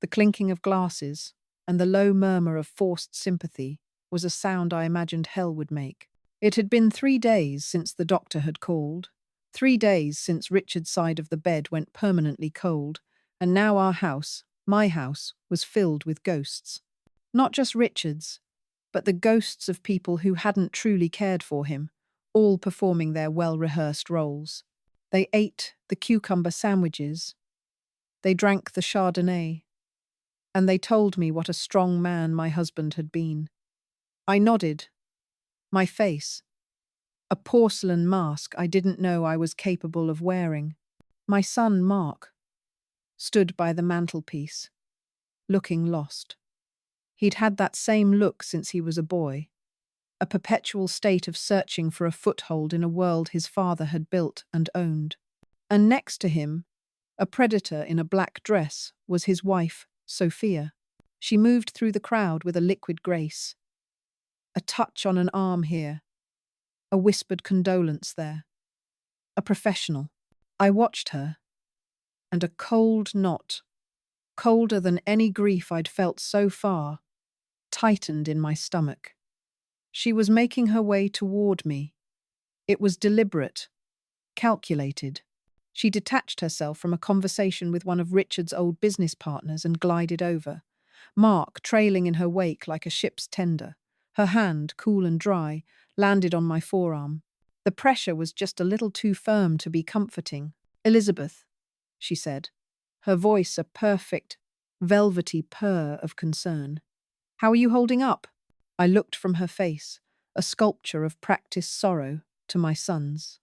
The clinking of glasses and the low murmur of forced sympathy was a sound I imagined hell would make. It had been 3 days since the doctor had called, 3 days since Richard's side of the bed went permanently cold, and now our house, my house, was filled with ghosts. Not just Richard's, but the ghosts of people who hadn't truly cared for him, all performing their well-rehearsed roles. They ate the cucumber sandwiches, they drank the Chardonnay, and they told me what a strong man my husband had been. I nodded, my face, a porcelain mask I didn't know I was capable of wearing. My son, Mark, stood by the mantelpiece, looking lost. He'd had that same look since he was a boy, a perpetual state of searching for a foothold in a world his father had built and owned. And next to him, a predator in a black dress, was his wife, Sophia. She moved through the crowd with a liquid grace. A touch on an arm here, a whispered condolence there. A professional. I watched her, and a cold knot, colder than any grief I'd felt so far, tightened in my stomach. She was making her way toward me. It was deliberate, calculated. She detached herself from a conversation with one of Richard's old business partners and glided over, Mark trailing in her wake like a ship's tender. Her hand, cool and dry, landed on my forearm. The pressure was just a little too firm to be comforting. "Elizabeth," she said, her voice a perfect, velvety purr of concern. "How are you holding up?" I looked from her face, a sculpture of practiced sorrow, to my son's.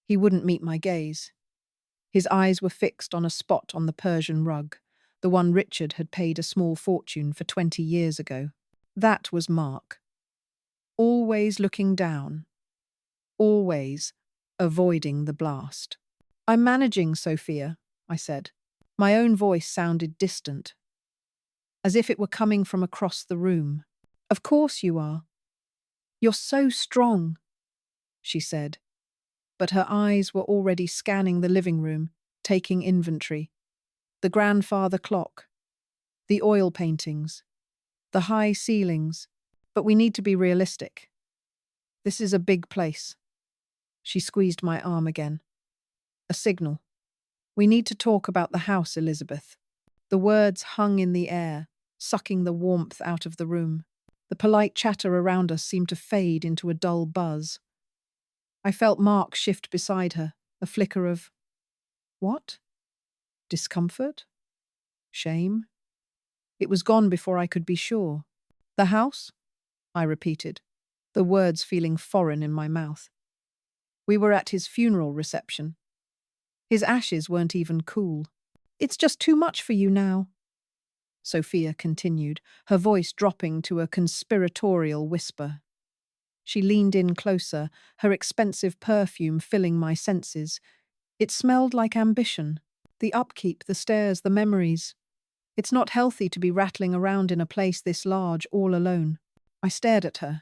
He wouldn't meet my gaze. His eyes were fixed on a spot on the Persian rug, the one Richard had paid a small fortune for 20 years ago. That was Mark. Always looking down. Always avoiding the blast. "I'm managing, Sophia," I said. My own voice sounded distant, as if it were coming from across the room. "Of course you are. You're so strong," she said, but her eyes were already scanning the living room, taking inventory. The grandfather clock, the oil paintings, the high ceilings, but we need to be realistic. This is a big place. She squeezed my arm again. A signal. "We need to talk about the house, Elizabeth." The words hung in the air, sucking the warmth out of the room. The polite chatter around us seemed to fade into a dull buzz. I felt Mark shift beside her, a flicker of, what? Discomfort? Shame? It was gone before I could be sure. "The house?" I repeated, the words feeling foreign in my mouth. We were at his funeral reception. His ashes weren't even cool. "It's just too much for you now," Sophia continued, her voice dropping to a conspiratorial whisper. She leaned in closer, her expensive perfume filling my senses. It smelled like ambition. The upkeep, the stairs, the memories. It's not healthy to be rattling around in a place this large, all alone. I stared at her.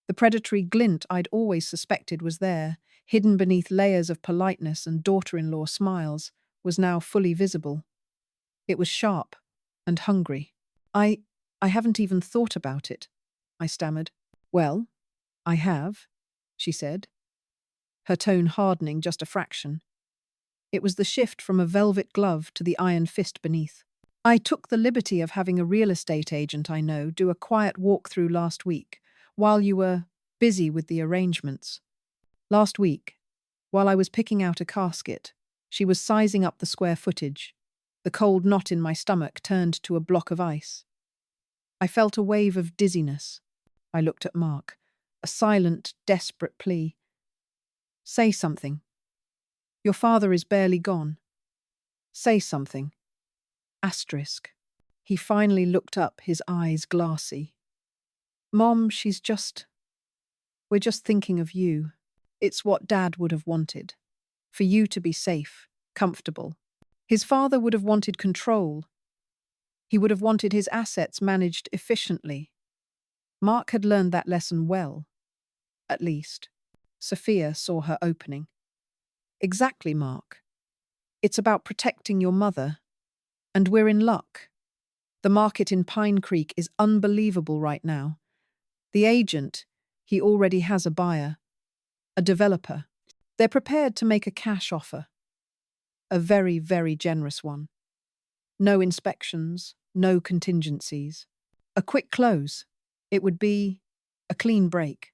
The predatory glint I'd always suspected was there, hidden beneath layers of politeness and daughter-in-law smiles, was now fully visible. It was sharp and hungry. I haven't even thought about it," I stammered. "Well, I have," she said, her tone hardening just a fraction. It was the shift from a velvet glove to the iron fist beneath. "I took the liberty of having a real estate agent I know do a quiet walkthrough last week, while you were busy with the arrangements. Last week, while I was picking out a casket, she was sizing up the square footage. The cold knot in my stomach turned to a block of ice. I felt a wave of dizziness. I looked at Mark, a silent, desperate plea. "Say something. Your father is barely gone. Say something." Asterisk. He finally looked up, his eyes glassy. "Mom, we're just thinking of you. It's what Dad would have wanted. For you to be safe, comfortable. His father would have wanted control. He would have wanted his assets managed efficiently. Mark had learned that lesson well. At least." Sophia saw her opening. "Exactly, Mark. It's about protecting your mother. And we're in luck. The market in Pine Creek is unbelievable right now. The agent, he already has a buyer, a developer. They're prepared to make a cash offer, a very, very generous one. No inspections, no contingencies. A quick close. It would be a clean break,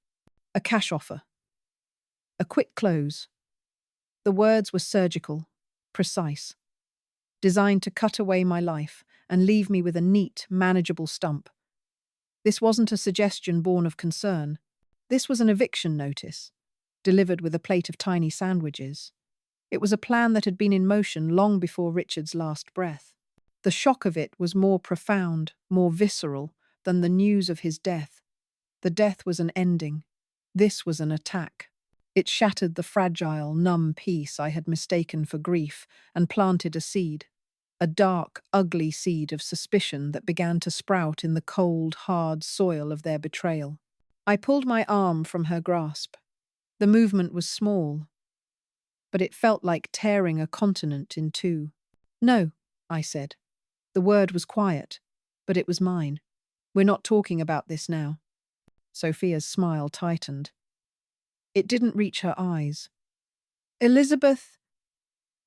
a cash offer. A quick close. The words were surgical, precise, designed to cut away my life and leave me with a neat, manageable stump. This wasn't a suggestion born of concern. This was an eviction notice, delivered with a plate of tiny sandwiches. It was a plan that had been in motion long before Richard's last breath. The shock of it was more profound, more visceral than the news of his death. The death was an ending. This was an attack. It shattered the fragile, numb peace I had mistaken for grief and planted a seed. A dark, ugly seed of suspicion that began to sprout in the cold, hard soil of their betrayal. I pulled my arm from her grasp. The movement was small, but it felt like tearing a continent in two. No, I said. The word was quiet, but it was mine. We're not talking about this now. Sophia's smile tightened. It didn't reach her eyes. Elizabeth,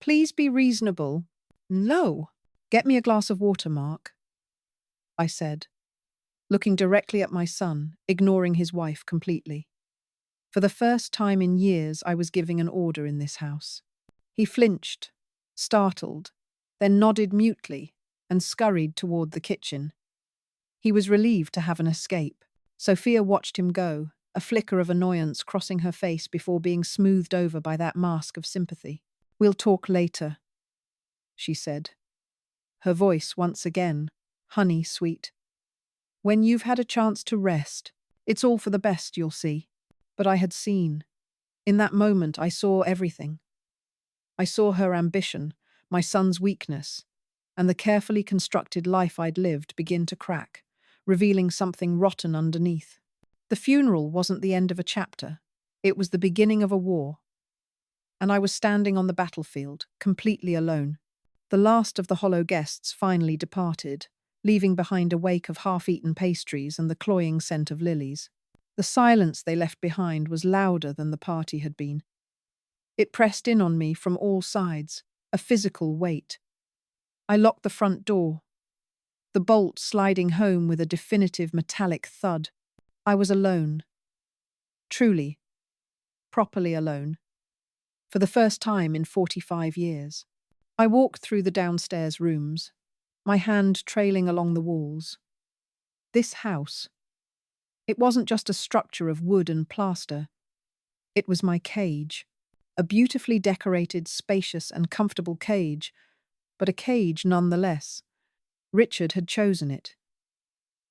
please be reasonable. No. Get me a glass of water, Mark, I said, looking directly at my son, ignoring his wife completely. For the first time in years, I was giving an order in this house. He flinched, startled, then nodded mutely and scurried toward the kitchen. He was relieved to have an escape. Sophia watched him go, a flicker of annoyance crossing her face before being smoothed over by that mask of sympathy. We'll talk later, she said. Her voice once again, honey sweet. When you've had a chance to rest, it's all for the best, you'll see. But I had seen. In that moment, I saw everything. I saw her ambition, my son's weakness, and the carefully constructed life I'd lived begin to crack, revealing something rotten underneath. The funeral wasn't the end of a chapter. It was the beginning of a war. And I was standing on the battlefield, completely alone. The last of the hollow guests finally departed, leaving behind a wake of half-eaten pastries and the cloying scent of lilies. The silence they left behind was louder than the party had been. It pressed in on me from all sides, a physical weight. I locked the front door, the bolt sliding home with a definitive metallic thud. I was alone. Truly, properly alone. For the first time in 45 years. I walked through the downstairs rooms, my hand trailing along the walls. This house. It wasn't just a structure of wood and plaster. It was my cage. A beautifully decorated, spacious and comfortable cage, but a cage nonetheless. Richard had chosen it.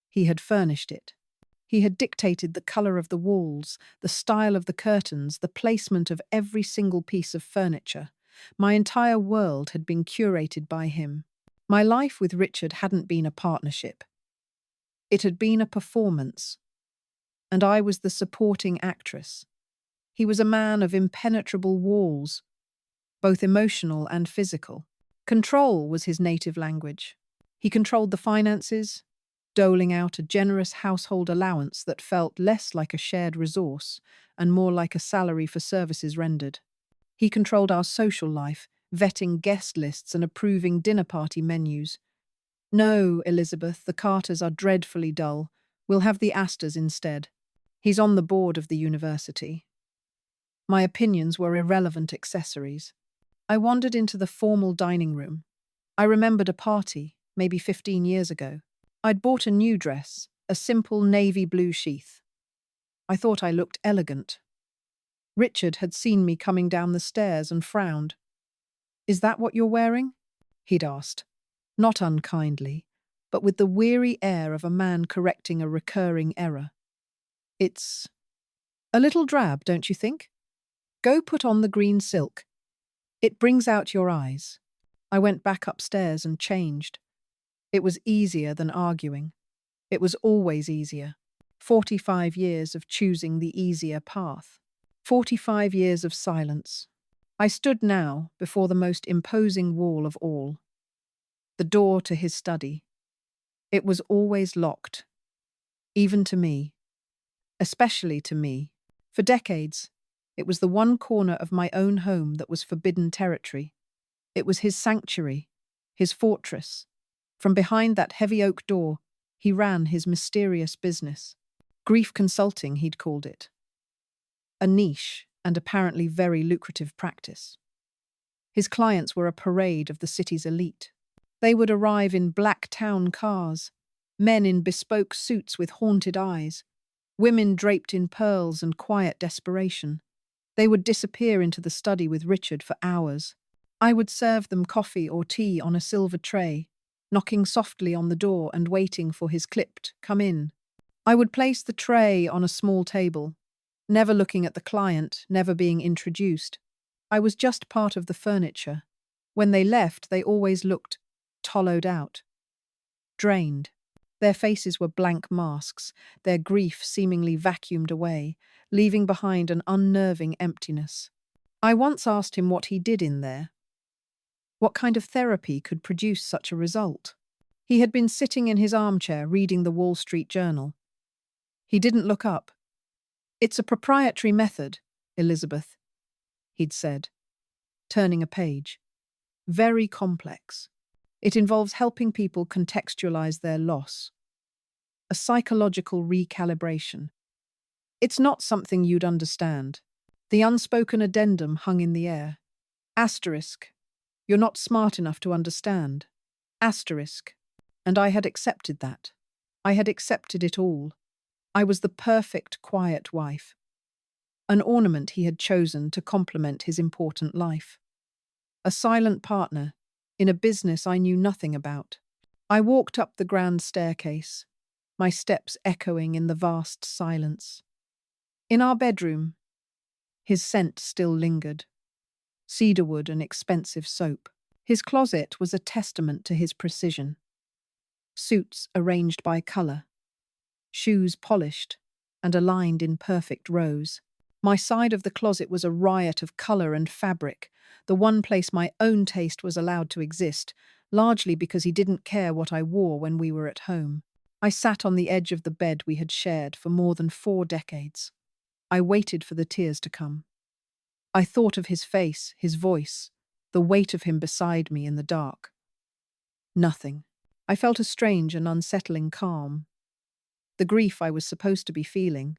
He had furnished it. He had dictated the color of the walls, the style of the curtains, the placement of every single piece of furniture. My entire world had been curated by him. My life with Richard hadn't been a partnership. It had been a performance. And I was the supporting actress. He was a man of impenetrable walls, both emotional and physical. Control was his native language. He controlled the finances, doling out a generous household allowance that felt less like a shared resource and more like a salary for services rendered. He controlled our social life, vetting guest lists and approving dinner party menus. No, Elizabeth, the Carters are dreadfully dull. We'll have the Astors instead. He's on the board of the university. My opinions were irrelevant accessories. I wandered into the formal dining room. I remembered a party, maybe 15 years ago. I'd bought a new dress, a simple navy blue sheath. I thought I looked elegant. Richard had seen me coming down the stairs and frowned. Is that what you're wearing? He'd asked, not unkindly, but with the weary air of a man correcting a recurring error. It's a little drab, don't you think? Go put on the green silk. It brings out your eyes. I went back upstairs and changed. It was easier than arguing. It was always easier. 45 years of choosing the easier path. 45 years of silence. I stood now before the most imposing wall of all. the door to his study. It was always locked, even to me, especially to me. For decades, it was the one corner of my own home that was forbidden territory. It was his sanctuary, his fortress. From behind that heavy oak door, he ran his mysterious business. Grief consulting, he'd called it. A niche and apparently very lucrative practice. His clients were a parade of the city's elite. They would arrive in black town cars, men in bespoke suits with haunted eyes, women draped in pearls and quiet desperation. They would disappear into the study with Richard for hours. I would serve them coffee or tea on a silver tray, knocking softly on the door and waiting for his clipped "come in." I would place the tray on a small table, never looking at the client, never being introduced. I was just part of the furniture. When they left, they always looked hollowed out, drained. Their faces were blank masks, their grief seemingly vacuumed away, leaving behind an unnerving emptiness. I once asked him what he did in there. What kind of therapy could produce such a result? He had been sitting in his armchair reading the Wall Street Journal. He didn't look up. "It's a proprietary method, Elizabeth," he'd said, turning a page. "Very complex. It involves helping people contextualize their loss. A psychological recalibration. It's not something you'd understand." The unspoken addendum hung in the air. Asterisk. "You're not smart enough to understand." Asterisk. And I had accepted that. I had accepted it all. I was the perfect, quiet wife. An ornament he had chosen to complement his important life. A silent partner in a business I knew nothing about. I walked up the grand staircase, my steps echoing in the vast silence. In our bedroom, his scent still lingered. Cedarwood and expensive soap. His closet was a testament to his precision. Suits arranged by color. Shoes polished and aligned in perfect rows. My side of the closet was a riot of color and fabric, the one place my own taste was allowed to exist, largely because he didn't care what I wore when we were at home. I sat on the edge of the bed we had shared for more than 4 decades. I waited for the tears to come. I thought of his face, his voice, the weight of him beside me in the dark. Nothing. I felt a strange and unsettling calm. The grief I was supposed to be feeling,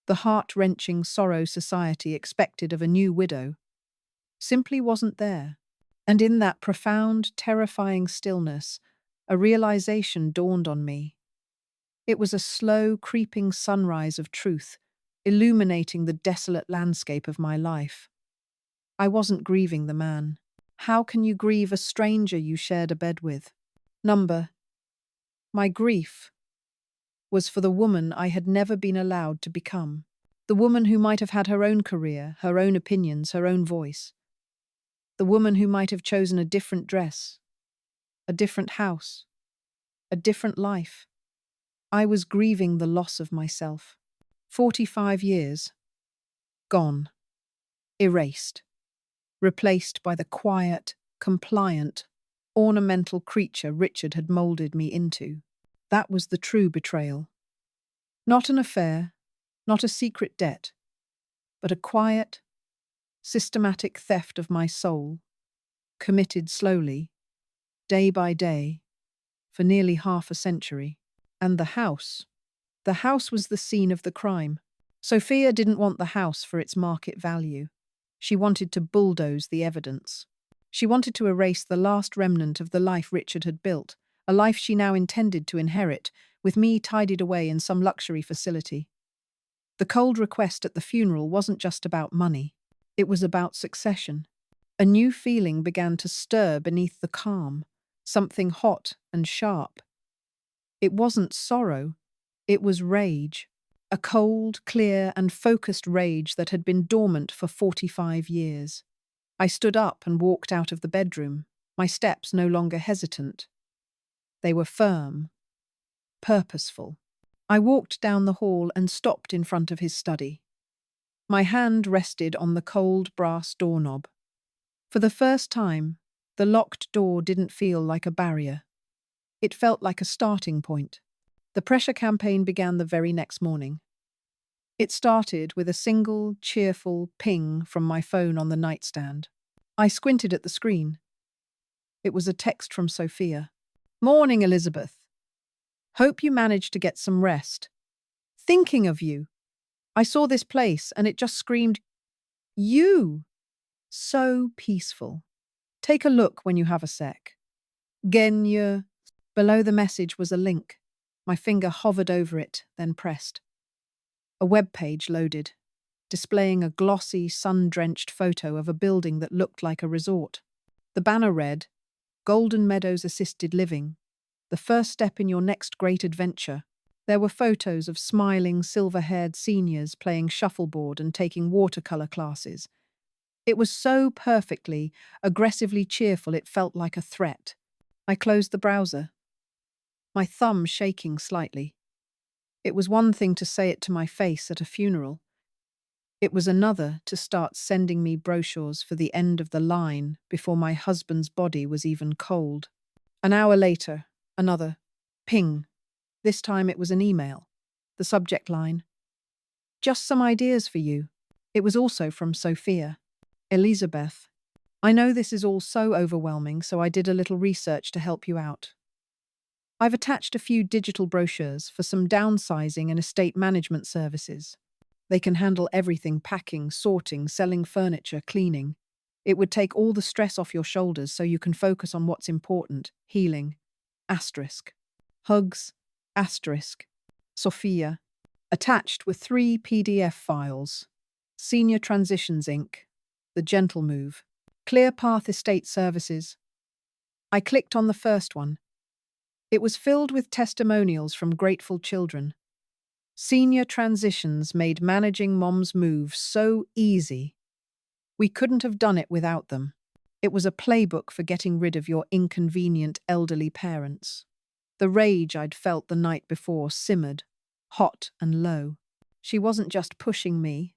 the heart-wrenching sorrow society expected of a new widow, simply wasn't there. And in that profound, terrifying stillness, a realization dawned on me. It was a slow, creeping sunrise of truth, illuminating the desolate landscape of my life. I wasn't grieving the man. How can you grieve a stranger you shared a bed with? My grief was for the woman I had never been allowed to become. The woman who might have had her own career, her own opinions, her own voice. The woman who might have chosen a different dress, a different house, a different life. I was grieving the loss of myself. 45 years. Gone. Erased. Replaced by the quiet, compliant, ornamental creature Richard had molded me into. That was the true betrayal. Not an affair, not a secret debt, but a quiet, systematic theft of my soul, committed slowly, day by day, for nearly half a century. And the house was the scene of the crime. Sophia didn't want the house for its market value. She wanted to bulldoze the evidence. She wanted to erase the last remnant of the life Richard had built, a life she now intended to inherit, with me tidied away in some luxury facility. The cold request at the funeral wasn't just about money. It was about succession. A new feeling began to stir beneath the calm, something hot and sharp. It wasn't sorrow, it was rage. A cold, clear, and focused rage that had been dormant for 45 years. I stood up and walked out of the bedroom, my steps no longer hesitant. They were firm, purposeful. I walked down the hall and stopped in front of his study. My hand rested on the cold brass doorknob. For the first time, The locked door didn't feel like a barrier. It felt like a starting point. The pressure campaign began the very next morning. It started with a single, cheerful ping from my phone on the nightstand. I squinted at the screen. It was a text from Sophia. "Morning, Elizabeth. Hope you managed to get some rest. Thinking of you. I saw this place and it just screamed, you! So peaceful. Take a look when you have a sec. Genya." Below the message was a link. My finger hovered over it, then pressed. A web page loaded, displaying a glossy, sun-drenched photo of a building that looked like a resort. The banner read, "Golden Meadows Assisted Living. The first step in your next great adventure." There were photos of smiling, silver-haired seniors playing shuffleboard and taking watercolor classes. It was so perfectly, aggressively cheerful it felt like a threat. I closed the browser, my thumb shaking slightly. It was one thing to say it to my face at a funeral. It was another to start sending me brochures for the end of the line before my husband's body was even cold. An hour later, another ping. This time it was an email. The subject line, "Just some ideas for you." It was also from Sophia. "Elizabeth, I know this is all so overwhelming, so I did a little research to help you out. I've attached a few digital brochures for some downsizing and estate management services. They can handle everything: packing, sorting, selling furniture, cleaning. It would take all the stress off your shoulders so you can focus on what's important: healing. Asterisk. Hugs. Asterisk. Sophia." Attached were 3 PDF files. Senior Transitions Inc., The Gentle Move, Clear Path Estate Services. I clicked on the first one. It was filled with testimonials from grateful children. Senior Transitions made managing Mom's move so easy. We couldn't have done it without them. It was a playbook for getting rid of your inconvenient elderly parents. The rage I'd felt the night before simmered, hot and low. She wasn't just pushing me.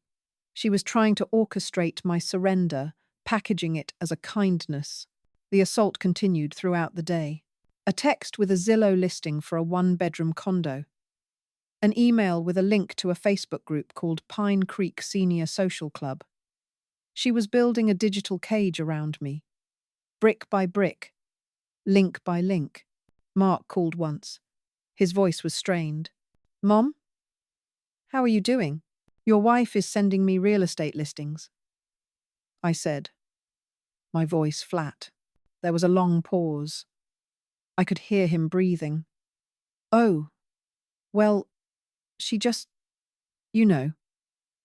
She was trying to orchestrate my surrender, packaging it as a kindness. The assault continued throughout the day. A text with a Zillow listing for a 1-bedroom condo. An email with a link to a Facebook group called Pine Creek Senior Social Club. She was building a digital cage around me. Brick by brick. Link by link. Mark called once. His voice was strained. "Mom? How are you doing? Your wife is sending me real estate listings," I said, my voice flat. There was a long pause. I could hear him breathing. "Oh, well, she just, you know,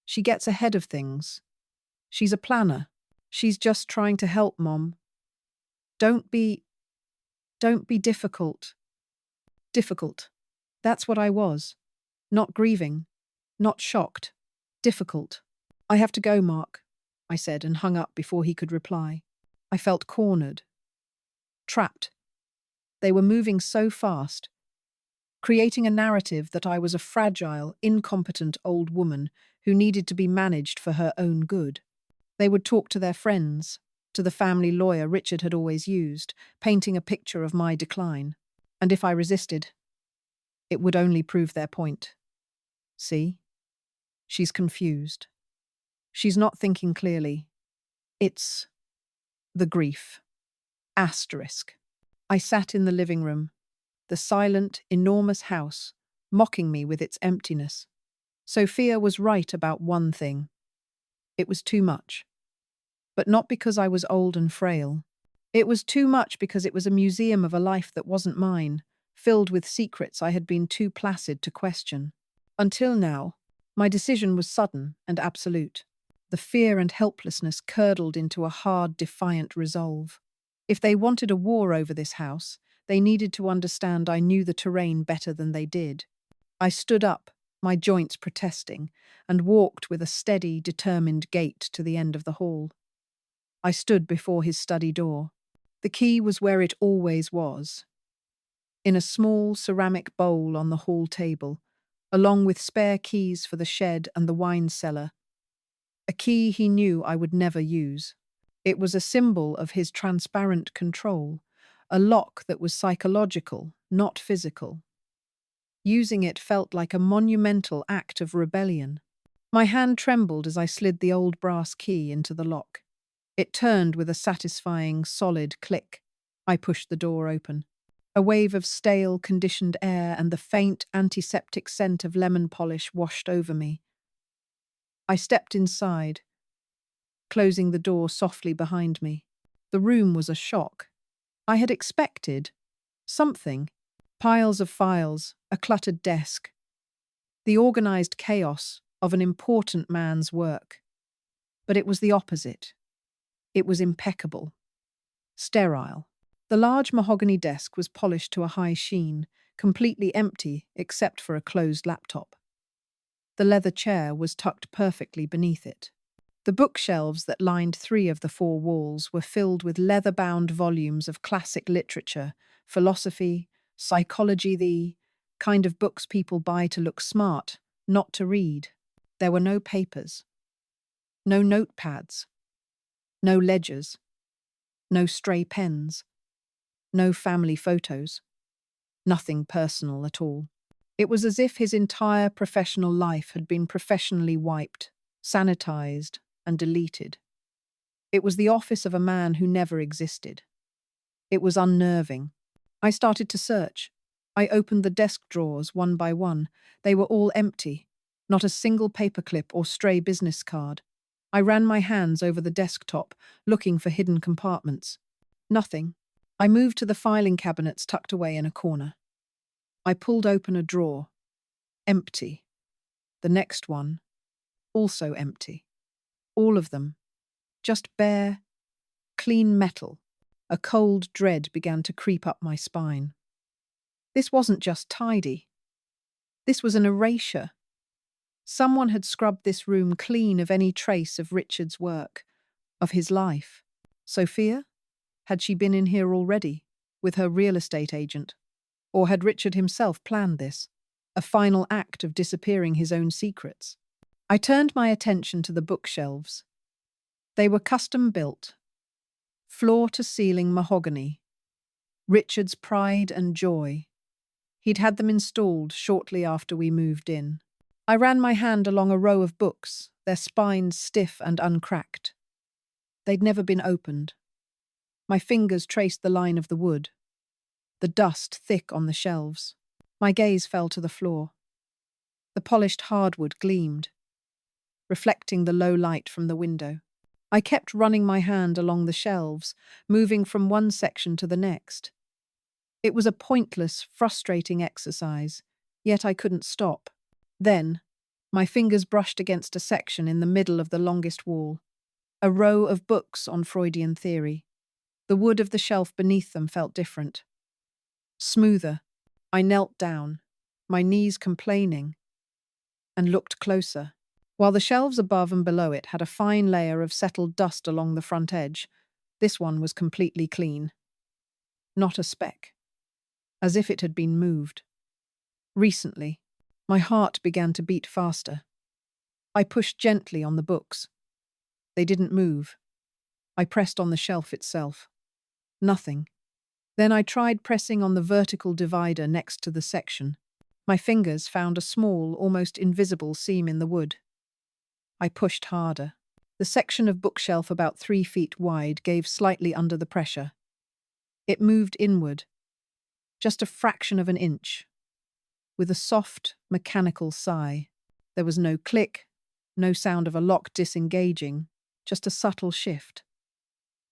she gets ahead of things. She's a planner. She's just trying to help, Mom. Don't be difficult." Difficult. That's what I was. Not grieving. Not shocked. Difficult. "I have to go, Mark," I said, and hung up before he could reply. I felt cornered. Trapped. They were moving so fast, creating a narrative that I was a fragile, incompetent old woman who needed to be managed for her own good. They would talk to their friends, to the family lawyer Richard had always used, painting a picture of my decline. And if I resisted, it would only prove their point. See? She's confused. She's not thinking clearly. It's the grief. Asterisk. I sat in the living room, the silent, enormous house, mocking me with its emptiness. Sophia was right about one thing. It was too much. But not because I was old and frail. It was too much because it was a museum of a life that wasn't mine, filled with secrets I had been too placid to question. Until now, my decision was sudden and absolute. The fear and helplessness curdled into a hard, defiant resolve. If they wanted a war over this house, they needed to understand I knew the terrain better than they did. I stood up, my joints protesting, and walked with a steady, determined gait to the end of the hall. I stood before his study door. The key was where it always was, in a small ceramic bowl on the hall table, along with spare keys for the shed and the wine cellar. A key he knew I would never use. It was a symbol of his transparent control, a lock that was psychological, not physical. Using it felt like a monumental act of rebellion. My hand trembled as I slid the old brass key into the lock. It turned with a satisfying, solid click. I pushed the door open. A wave of stale, conditioned air and the faint, antiseptic scent of lemon polish washed over me. I stepped inside, closing the door softly behind me. The room was a shock. I had expected something. Piles of files, a cluttered desk, the organized chaos of an important man's work. But it was the opposite. It was impeccable, sterile. The large mahogany desk was polished to a high sheen, completely empty except for a closed laptop. The leather chair was tucked perfectly beneath it. The bookshelves that lined 3 of the 4 walls were filled with leather-bound volumes of classic literature, philosophy, psychology, the kind of books people buy to look smart, not to read. There were no papers, no notepads, no ledgers, no stray pens, no family photos, nothing personal at all. It was as if his entire professional life had been professionally wiped, sanitized, and deleted. It was the office of a man who never existed. It was unnerving. I started to search. I opened the desk drawers one by one. They were all empty, not a single paperclip or stray business card. I ran my hands over the desktop, looking for hidden compartments. Nothing. I moved to the filing cabinets tucked away in a corner. I pulled open a drawer. Empty. The next one. Also empty. All of them. Just bare, clean metal. A cold dread began to creep up my spine. This wasn't just tidy. This was an erasure. Someone had scrubbed this room clean of any trace of Richard's work, of his life. Sophia? Had she been in here already, with her real estate agent? Or had Richard himself planned this, a final act of disappearing his own secrets? I turned my attention to the bookshelves. They were custom-built, floor-to-ceiling mahogany. Richard's pride and joy. He'd had them installed shortly after we moved in. I ran my hand along a row of books, their spines stiff and uncracked. They'd never been opened. My fingers traced the line of the wood, the dust thick on the shelves. My gaze fell to the floor. The polished hardwood gleamed, reflecting the low light from the window. I kept running my hand along the shelves, moving from one section to the next. It was a pointless, frustrating exercise, yet I couldn't stop. Then, my fingers brushed against a section in the middle of the longest wall, a row of books on Freudian theory. The wood of the shelf beneath them felt different. Smoother. I knelt down, my knees complaining, and looked closer. While the shelves above and below it had a fine layer of settled dust along the front edge, this one was completely clean. Not a speck. As if it had been moved. Recently, my heart began to beat faster. I pushed gently on the books. They didn't move. I pressed on the shelf itself. Nothing. Then I tried pressing on the vertical divider next to the section. My fingers found a small, almost invisible seam in the wood. I pushed harder. The section of bookshelf about 3 feet wide gave slightly under the pressure. It moved inward, just a fraction of an inch. With a soft, mechanical sigh. There was no click, no sound of a lock disengaging, just a subtle shift.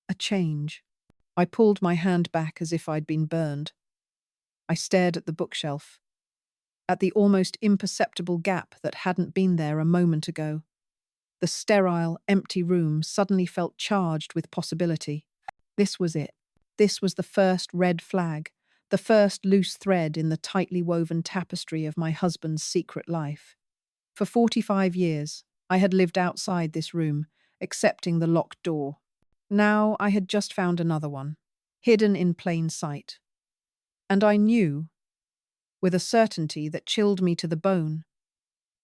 A change. I pulled my hand back as if I'd been burned. I stared at the bookshelf, at the almost imperceptible gap that hadn't been there a moment ago. The sterile, empty room suddenly felt charged with possibility. This was it. This was the first red flag, the first loose thread in the tightly woven tapestry of my husband's secret life. For 45 years, I had lived outside this room, accepting the locked door. Now I had just found another one, hidden in plain sight. And I knew, with a certainty that chilled me to the bone,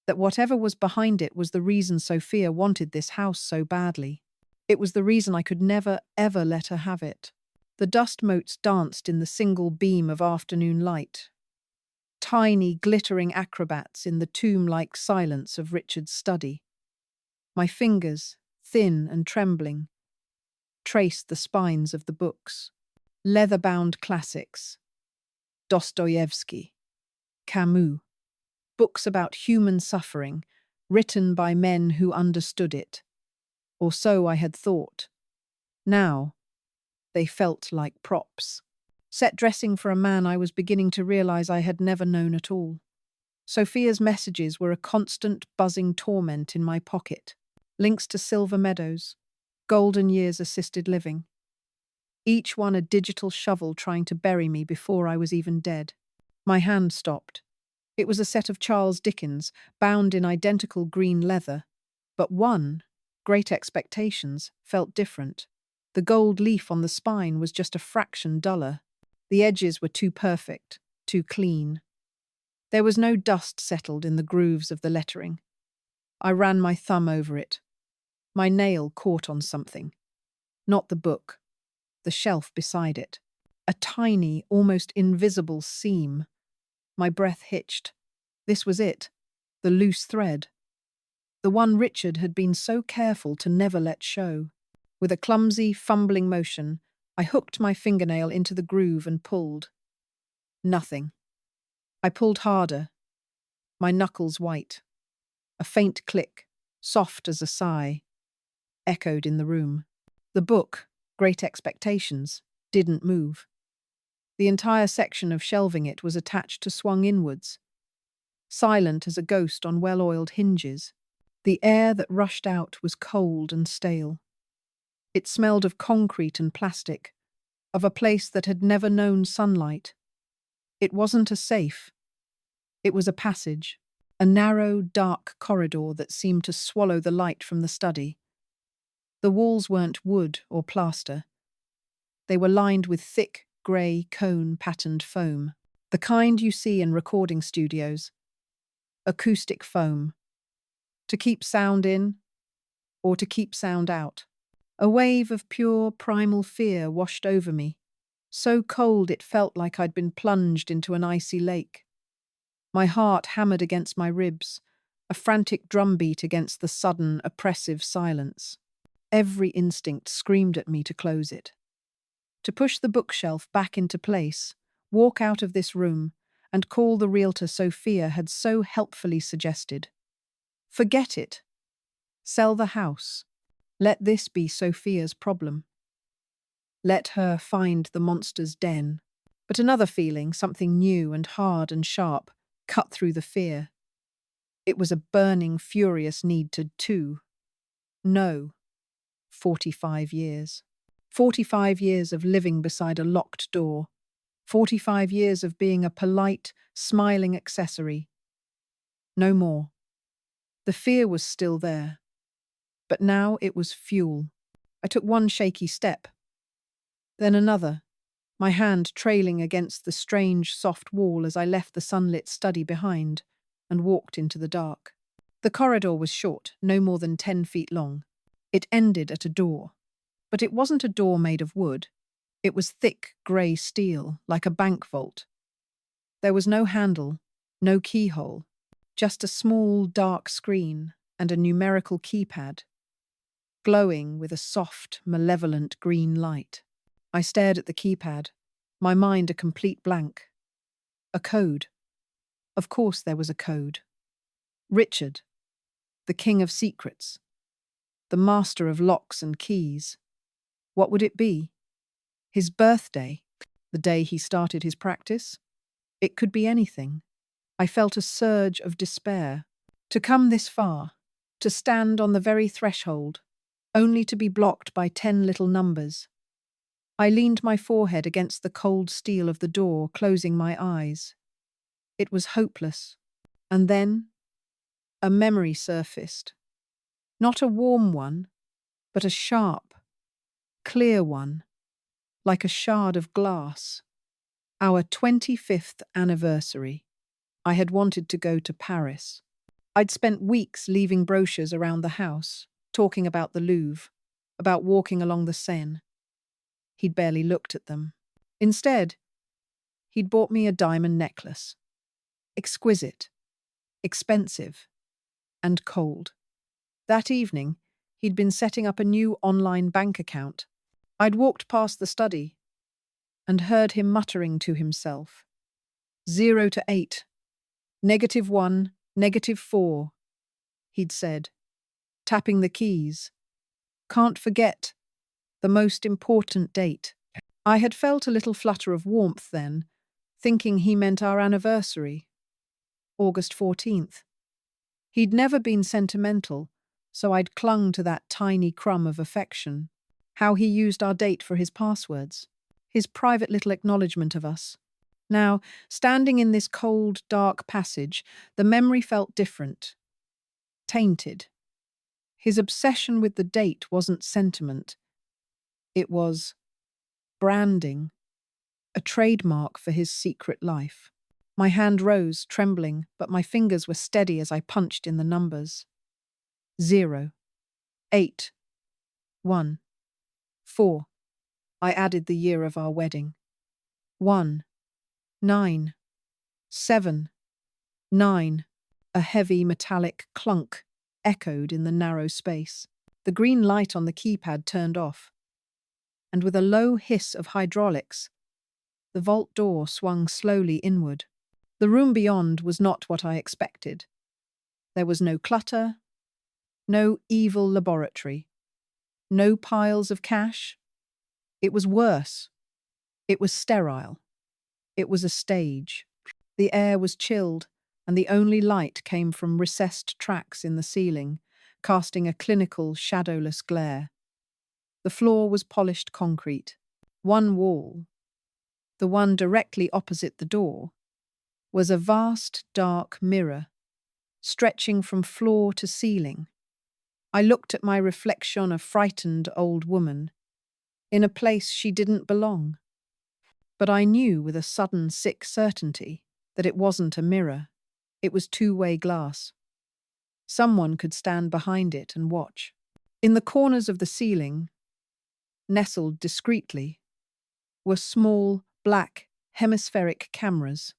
that whatever was behind it was the reason Sophia wanted this house so badly. It was the reason I could never, ever let her have it. The dust motes danced in the single beam of afternoon light, tiny, glittering acrobats in the tomb-like silence of Richard's study. My fingers, thin and trembling, traced the spines of the books. Leather-bound classics, Dostoevsky, Camus, books about human suffering, written by men who understood it. Or so I had thought. Now, they felt like props. Set dressing for a man I was beginning to realize I had never known at all. Sophia's messages were a constant, buzzing torment in my pocket. Links to Silver Meadows, Golden Years Assisted Living. Each one a digital shovel trying to bury me before I was even dead. My hand stopped. It was a set of Charles Dickens, bound in identical green leather, but one, Great Expectations, felt different. The gold leaf on the spine was just a fraction duller. The edges were too perfect, too clean. There was no dust settled in the grooves of the lettering. I ran my thumb over it. My nail caught on something. Not the book, the shelf beside it. A tiny, almost invisible seam. My breath hitched. This was it, the loose thread. The one Richard had been so careful to never let show. With a clumsy, fumbling motion, I hooked my fingernail into the groove and pulled. Nothing. I pulled harder, my knuckles white. A faint click, soft as a sigh, echoed in the room. The book, Great Expectations, didn't move. The entire section of shelving it was attached to swung inwards, silent as a ghost on well-oiled hinges. The air that rushed out was cold and stale. It smelled of concrete and plastic, of a place that had never known sunlight. It wasn't a safe. It was a passage, a narrow, dark corridor that seemed to swallow the light from the study. The walls weren't wood or plaster. They were lined with thick, grey, cone-patterned foam, the kind you see in recording studios. Acoustic foam. To keep sound in, or to keep sound out. A wave of pure, primal fear washed over me, so cold it felt like I'd been plunged into an icy lake. My heart hammered against my ribs, a frantic drumbeat against the sudden, oppressive silence. Every instinct screamed at me to close it. To push the bookshelf back into place, walk out of this room, and call the realtor Sophia had so helpfully suggested. Forget it. Sell the house. Let this be Sophia's problem. Let her find the monster's den. But another feeling, something new and hard and sharp, cut through the fear. It was a burning, furious need to know. 45 years. 45 years of living beside a locked door. 45 years of being a polite, smiling accessory. No more. The fear was still there. But now it was fuel. I took one shaky step. Then another, my hand trailing against the strange, soft wall as I left the sunlit study behind and walked into the dark. The corridor was short, no more than 10 feet long. It ended at a door. But it wasn't a door made of wood. It was thick, grey steel, like a bank vault. There was no handle, no keyhole, just a small, dark screen and a numerical keypad, glowing with a soft, malevolent green light. I stared at the keypad, my mind a complete blank. A code. Of course there was a code. Richard, the king of secrets, the master of locks and keys. What would it be? His birthday, the day he started his practice? It could be anything. I felt a surge of despair. To come this far, to stand on the very threshold, only to be blocked by 10 little numbers. I leaned my forehead against the cold steel of the door, closing my eyes. It was hopeless. And then, a memory surfaced. Not a warm one, but a sharp, clear one, like a shard of glass. Our 25th anniversary. I had wanted to go to Paris. I'd spent weeks leaving brochures around the house, talking about the Louvre, about walking along the Seine. He'd barely looked at them. Instead, he'd bought me a diamond necklace. Exquisite, expensive, and cold. That evening, he'd been setting up a new online bank account. I'd walked past the study and heard him muttering to himself. 0 to 8. -1, -4, he'd said, tapping the keys. Can't forget the most important date. I had felt a little flutter of warmth then, thinking he meant our anniversary, August 14th. He'd never been sentimental, so I'd clung to that tiny crumb of affection. How he used our date for his passwords, his private little acknowledgement of us. Now, standing in this cold, dark passage, the memory felt different, tainted. His obsession with the date wasn't sentiment. It was branding, a trademark for his secret life. My hand rose, trembling, but my fingers were steady as I punched in the numbers. 0, 8, 1, 4. I added the year of our wedding. 1, 9, 7, 9. A heavy metallic clunk echoed in the narrow space. The green light on the keypad turned off, and with a low hiss of hydraulics, the vault door swung slowly inward. The room beyond was not what I expected. There was no clutter, no evil laboratory, no piles of cash. It was worse. It was sterile. It was a stage. The air was chilled, and the only light came from recessed tracks in the ceiling, casting a clinical, shadowless glare. The floor was polished concrete. One wall, the one directly opposite the door, was a vast, dark mirror, stretching from floor to ceiling. I looked at my reflection, a frightened old woman, in a place she didn't belong. But I knew with a sudden sick certainty that it wasn't a mirror. It was two-way glass. Someone could stand behind it and watch. In the corners of the ceiling, nestled discreetly, were small, black, hemispheric cameras,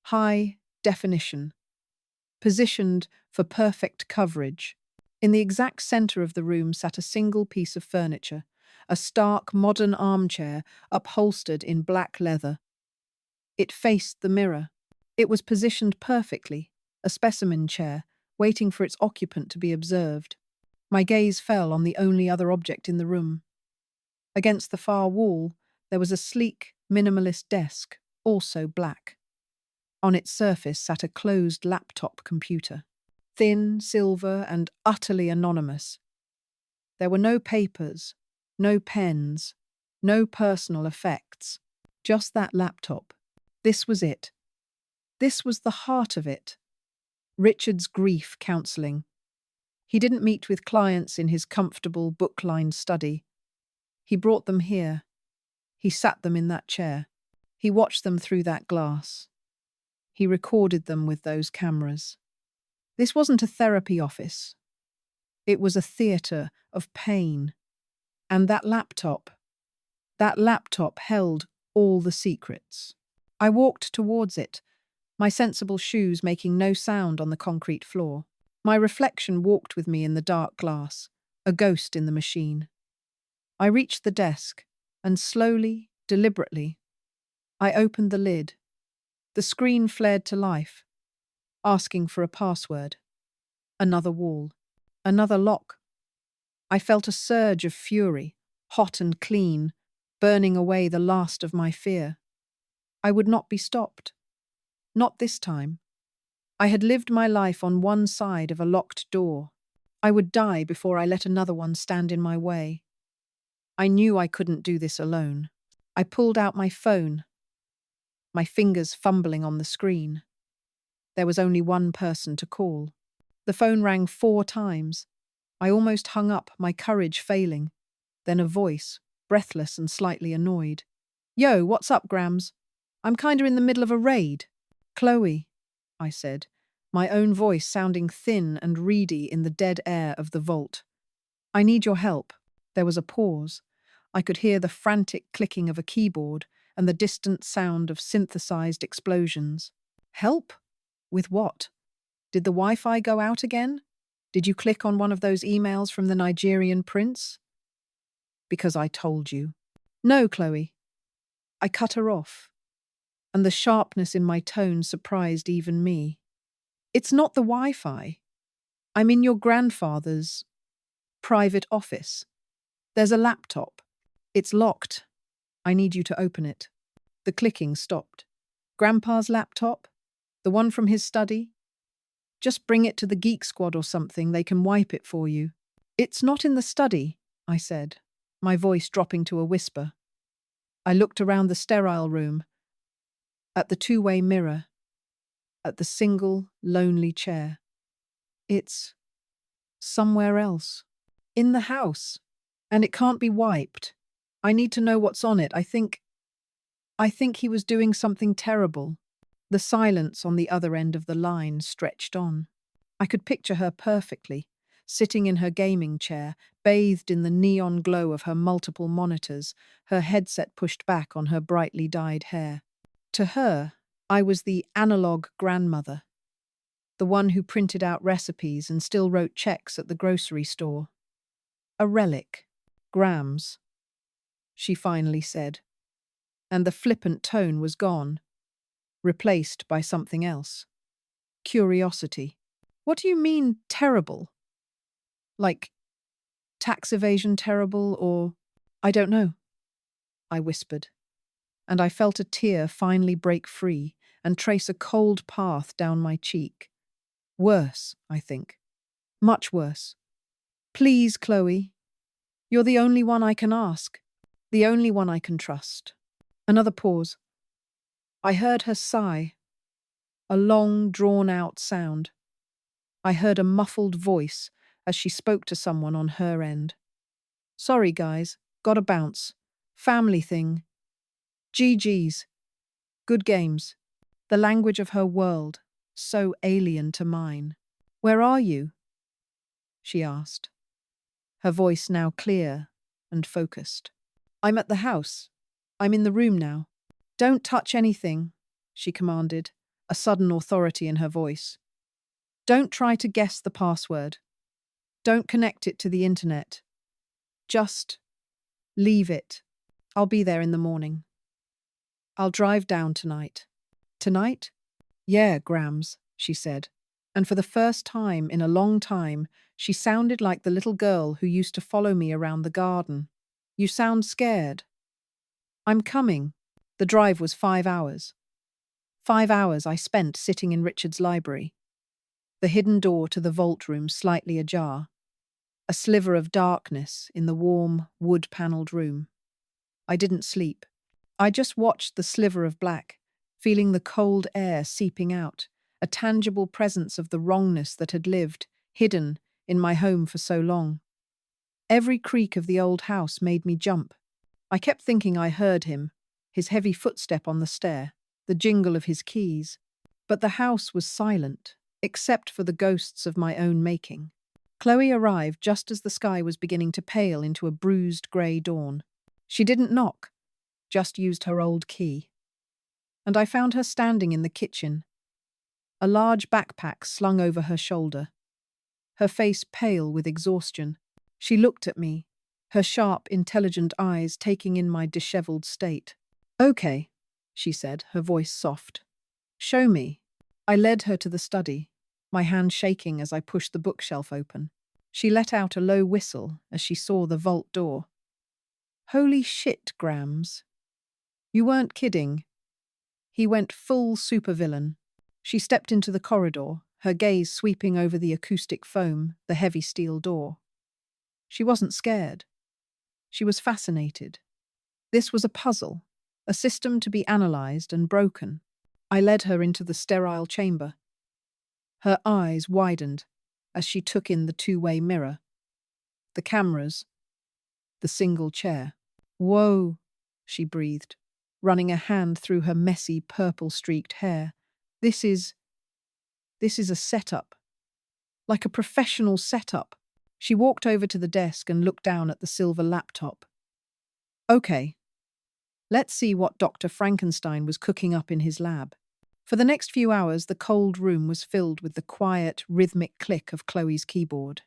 high definition, positioned for perfect coverage. In the exact center of the room sat a single piece of furniture, a stark, modern armchair upholstered in black leather. It faced the mirror. It was positioned perfectly, a specimen chair, waiting for its occupant to be observed. My gaze fell on the only other object in the room. Against the far wall, there was a sleek, minimalist desk, also black. On its surface sat a closed laptop computer, thin, silver, and utterly anonymous. There were no papers, no pens, no personal effects, just that laptop. This was it. This was the heart of it. Richard's grief counselling. He didn't meet with clients in his comfortable, book-lined study. He brought them here. He sat them in that chair. He watched them through that glass. He recorded them with those cameras. This wasn't a therapy office. It was a theatre of pain. And that laptop held all the secrets. I walked towards it, my sensible shoes making no sound on the concrete floor. My reflection walked with me in the dark glass, a ghost in the machine. I reached the desk, and slowly, deliberately, I opened the lid. The screen flared to life, asking for a password. Another wall. Another lock. I felt a surge of fury, hot and clean, burning away the last of my fear. I would not be stopped. Not this time. I had lived my life on one side of a locked door. I would die before I let another one stand in my way. I knew I couldn't do this alone. I pulled out my phone, my fingers fumbling on the screen. There was only one person to call. The phone rang 4 times. I almost hung up, my courage failing. Then a voice, breathless and slightly annoyed. "Yo, what's up, Grams? I'm kinda in the middle of a raid." "Chloe," I said, my own voice sounding thin and reedy in the dead air of the vault. "I need your help." There was a pause. I could hear the frantic clicking of a keyboard and the distant sound of synthesized explosions. Help? With what? Did the Wi-Fi go out again? Did you click on one of those emails from the Nigerian prince? Because I told you. No, Chloe. I cut her off, and the sharpness in my tone surprised even me. It's not the Wi-Fi. I'm in your grandfather's private office. There's a laptop. It's locked. I need you to open it. The clicking stopped. Grandpa's laptop? The one from his study? Just bring it to the Geek Squad or something, they can wipe it for you. It's not in the study, I said, my voice dropping to a whisper. I looked around the sterile room, at the two-way mirror, at the single, lonely chair. It's somewhere else. In the house. And it can't be wiped. I need to know what's on it. I think he was doing something terrible. The silence on the other end of the line stretched on. I could picture her perfectly, sitting in her gaming chair, bathed in the neon glow of her multiple monitors, her headset pushed back on her brightly dyed hair. To her, I was the analog grandmother, the one who printed out recipes and still wrote checks at the grocery store. A relic. Grams, she finally said, and the flippant tone was gone, replaced by something else. Curiosity. What do you mean, terrible? Like, tax evasion terrible, or… I don't know, I whispered, and I felt a tear finally break free and trace a cold path down my cheek. Worse, I think. Much worse. Please, Chloe. You're the only one I can ask, the only one I can trust. Another pause. I heard her sigh, a long, drawn-out sound. I heard a muffled voice as she spoke to someone on her end. Sorry, guys, gotta bounce. Family thing. GG's. Good games. The language of her world, so alien to mine. Where are you? She asked, her voice now clear and focused. I'm at the house. I'm in the room now. Don't touch anything, she commanded, a sudden authority in her voice. Don't try to guess the password. Don't connect it to the internet. Just leave it. I'll be there in the morning. I'll drive down tonight. Tonight? Yeah, Grams, she said. And for the first time in a long time, she sounded like the little girl who used to follow me around the garden. You sound scared. I'm coming. The drive was 5 hours. 5 hours I spent sitting in Richard's library. The hidden door to the vault room slightly ajar. A sliver of darkness in the warm, wood-panelled room. I didn't sleep. I just watched the sliver of black, feeling the cold air seeping out, a tangible presence of the wrongness that had lived, hidden, in my home for so long. Every creak of the old house made me jump. I kept thinking I heard him, his heavy footstep on the stair, the jingle of his keys. But the house was silent, except for the ghosts of my own making. Chloe arrived just as the sky was beginning to pale into a bruised grey dawn. She didn't knock, just used her old key. And I found her standing in the kitchen, a large backpack slung over her shoulder, her face pale with exhaustion. She looked at me, her sharp, intelligent eyes taking in my dishevelled state. Okay, she said, her voice soft. Show me. I led her to the study, my hand shaking as I pushed the bookshelf open. She let out a low whistle as she saw the vault door. Holy shit, Grams. You weren't kidding. He went full supervillain. She stepped into the corridor, her gaze sweeping over the acoustic foam, the heavy steel door. She wasn't scared. She was fascinated. This was a puzzle, a system to be analysed and broken. I led her into the sterile chamber. Her eyes widened as she took in the two-way mirror, the cameras, the single chair. Whoa, she breathed, running a hand through her messy, purple-streaked hair. This is a setup. Like a professional setup. She walked over to the desk and looked down at the silver laptop. Okay, let's see what Dr. Frankenstein was cooking up in his lab. For the next few hours, the cold room was filled with the quiet, rhythmic click of Chloe's keyboard.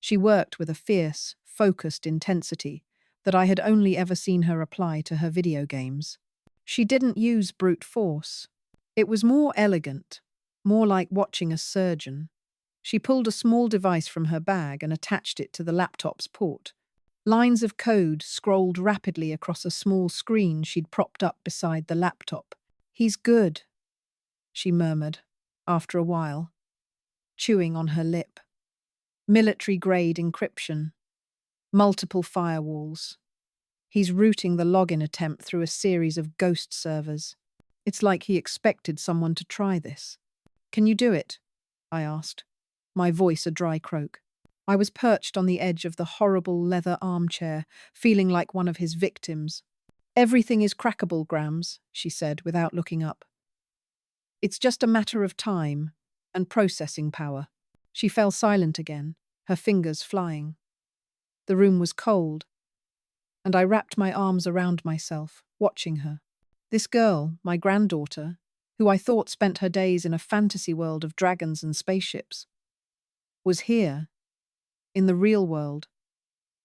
She worked with a fierce, focused intensity that I had only ever seen her apply to her video games. She didn't use brute force. It was more elegant, more like watching a surgeon. She pulled a small device from her bag and attached it to the laptop's port. Lines of code scrolled rapidly across a small screen she'd propped up beside the laptop. "He's good," she murmured, after a while, chewing on her lip. Military-grade encryption. Multiple firewalls. He's routing the login attempt through a series of ghost servers. It's like he expected someone to try this. "Can you do it?" I asked, my voice a dry croak. I was perched on the edge of the horrible leather armchair, feeling like one of his victims. "Everything is crackable, Grams," she said without looking up. "It's just a matter of time and processing power." She fell silent again, her fingers flying. The room was cold, and I wrapped my arms around myself, watching her. This girl, my granddaughter, who I thought spent her days in a fantasy world of dragons and spaceships, was here, in the real world,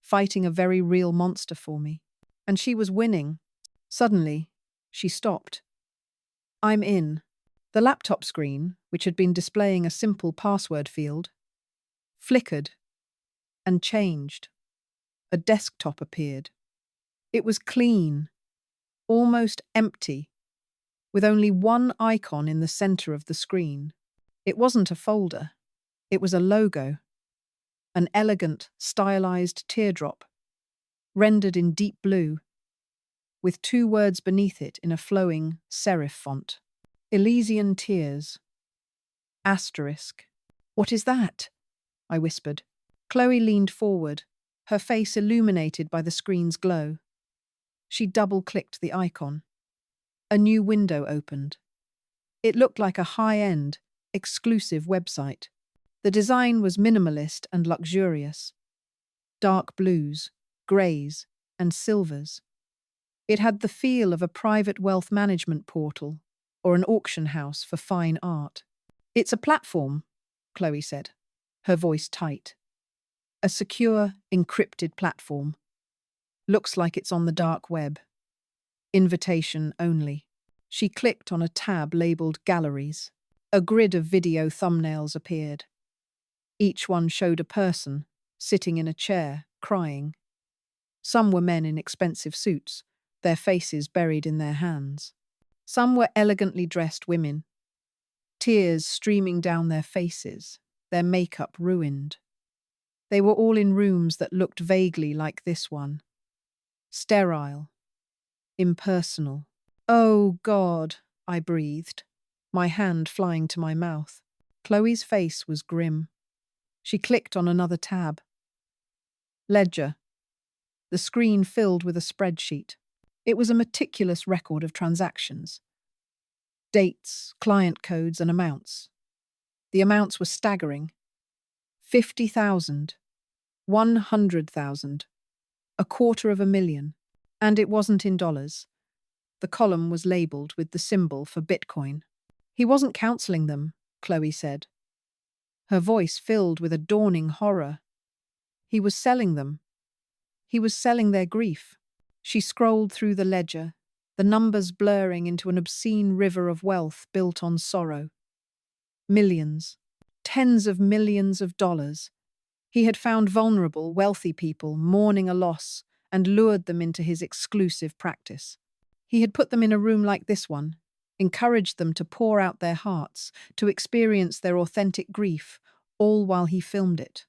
fighting a very real monster for me. And she was winning. Suddenly, she stopped. "I'm in." The laptop screen, which had been displaying a simple password field, flickered and changed. A desktop appeared. It was clean, almost empty, with only one icon in the center of the screen. It wasn't a folder. It was a logo. An elegant, stylized teardrop, rendered in deep blue, with 2 words beneath it in a flowing serif font. "Elysian Tears." Asterisk. "What is that?" I whispered. Chloe leaned forward, her face illuminated by the screen's glow. She double-clicked the icon. A new window opened. It looked like a high-end, exclusive website. The design was minimalist and luxurious. Dark blues, greys, and silvers. It had the feel of a private wealth management portal or an auction house for fine art. "It's a platform," Chloe said, her voice tight. "A secure, encrypted platform. Looks like it's on the dark web. Invitation only." She clicked on a tab labeled Galleries. A grid of video thumbnails appeared. Each one showed a person, sitting in a chair, crying. Some were men in expensive suits, their faces buried in their hands. Some were elegantly dressed women, tears streaming down their faces, their makeup ruined. They were all in rooms that looked vaguely like this one. Sterile. Impersonal. "Oh, God," I breathed, my hand flying to my mouth. Chloe's face was grim. She clicked on another tab. Ledger. The screen filled with a spreadsheet. It was a meticulous record of transactions. Dates, client codes, and amounts. The amounts were staggering. 50,000, 100,000, 250,000, and it wasn't in dollars. The column was labeled with the symbol for Bitcoin. "He wasn't counseling them," Chloe said, her voice filled with a dawning horror. "He was selling them. He was selling their grief." She scrolled through the ledger, the numbers blurring into an obscene river of wealth built on sorrow. Millions, tens of millions of dollars. He had found vulnerable, wealthy people mourning a loss and lured them into his exclusive practice. He had put them in a room like this one, encouraged them to pour out their hearts, to experience their authentic grief, all while he filmed it.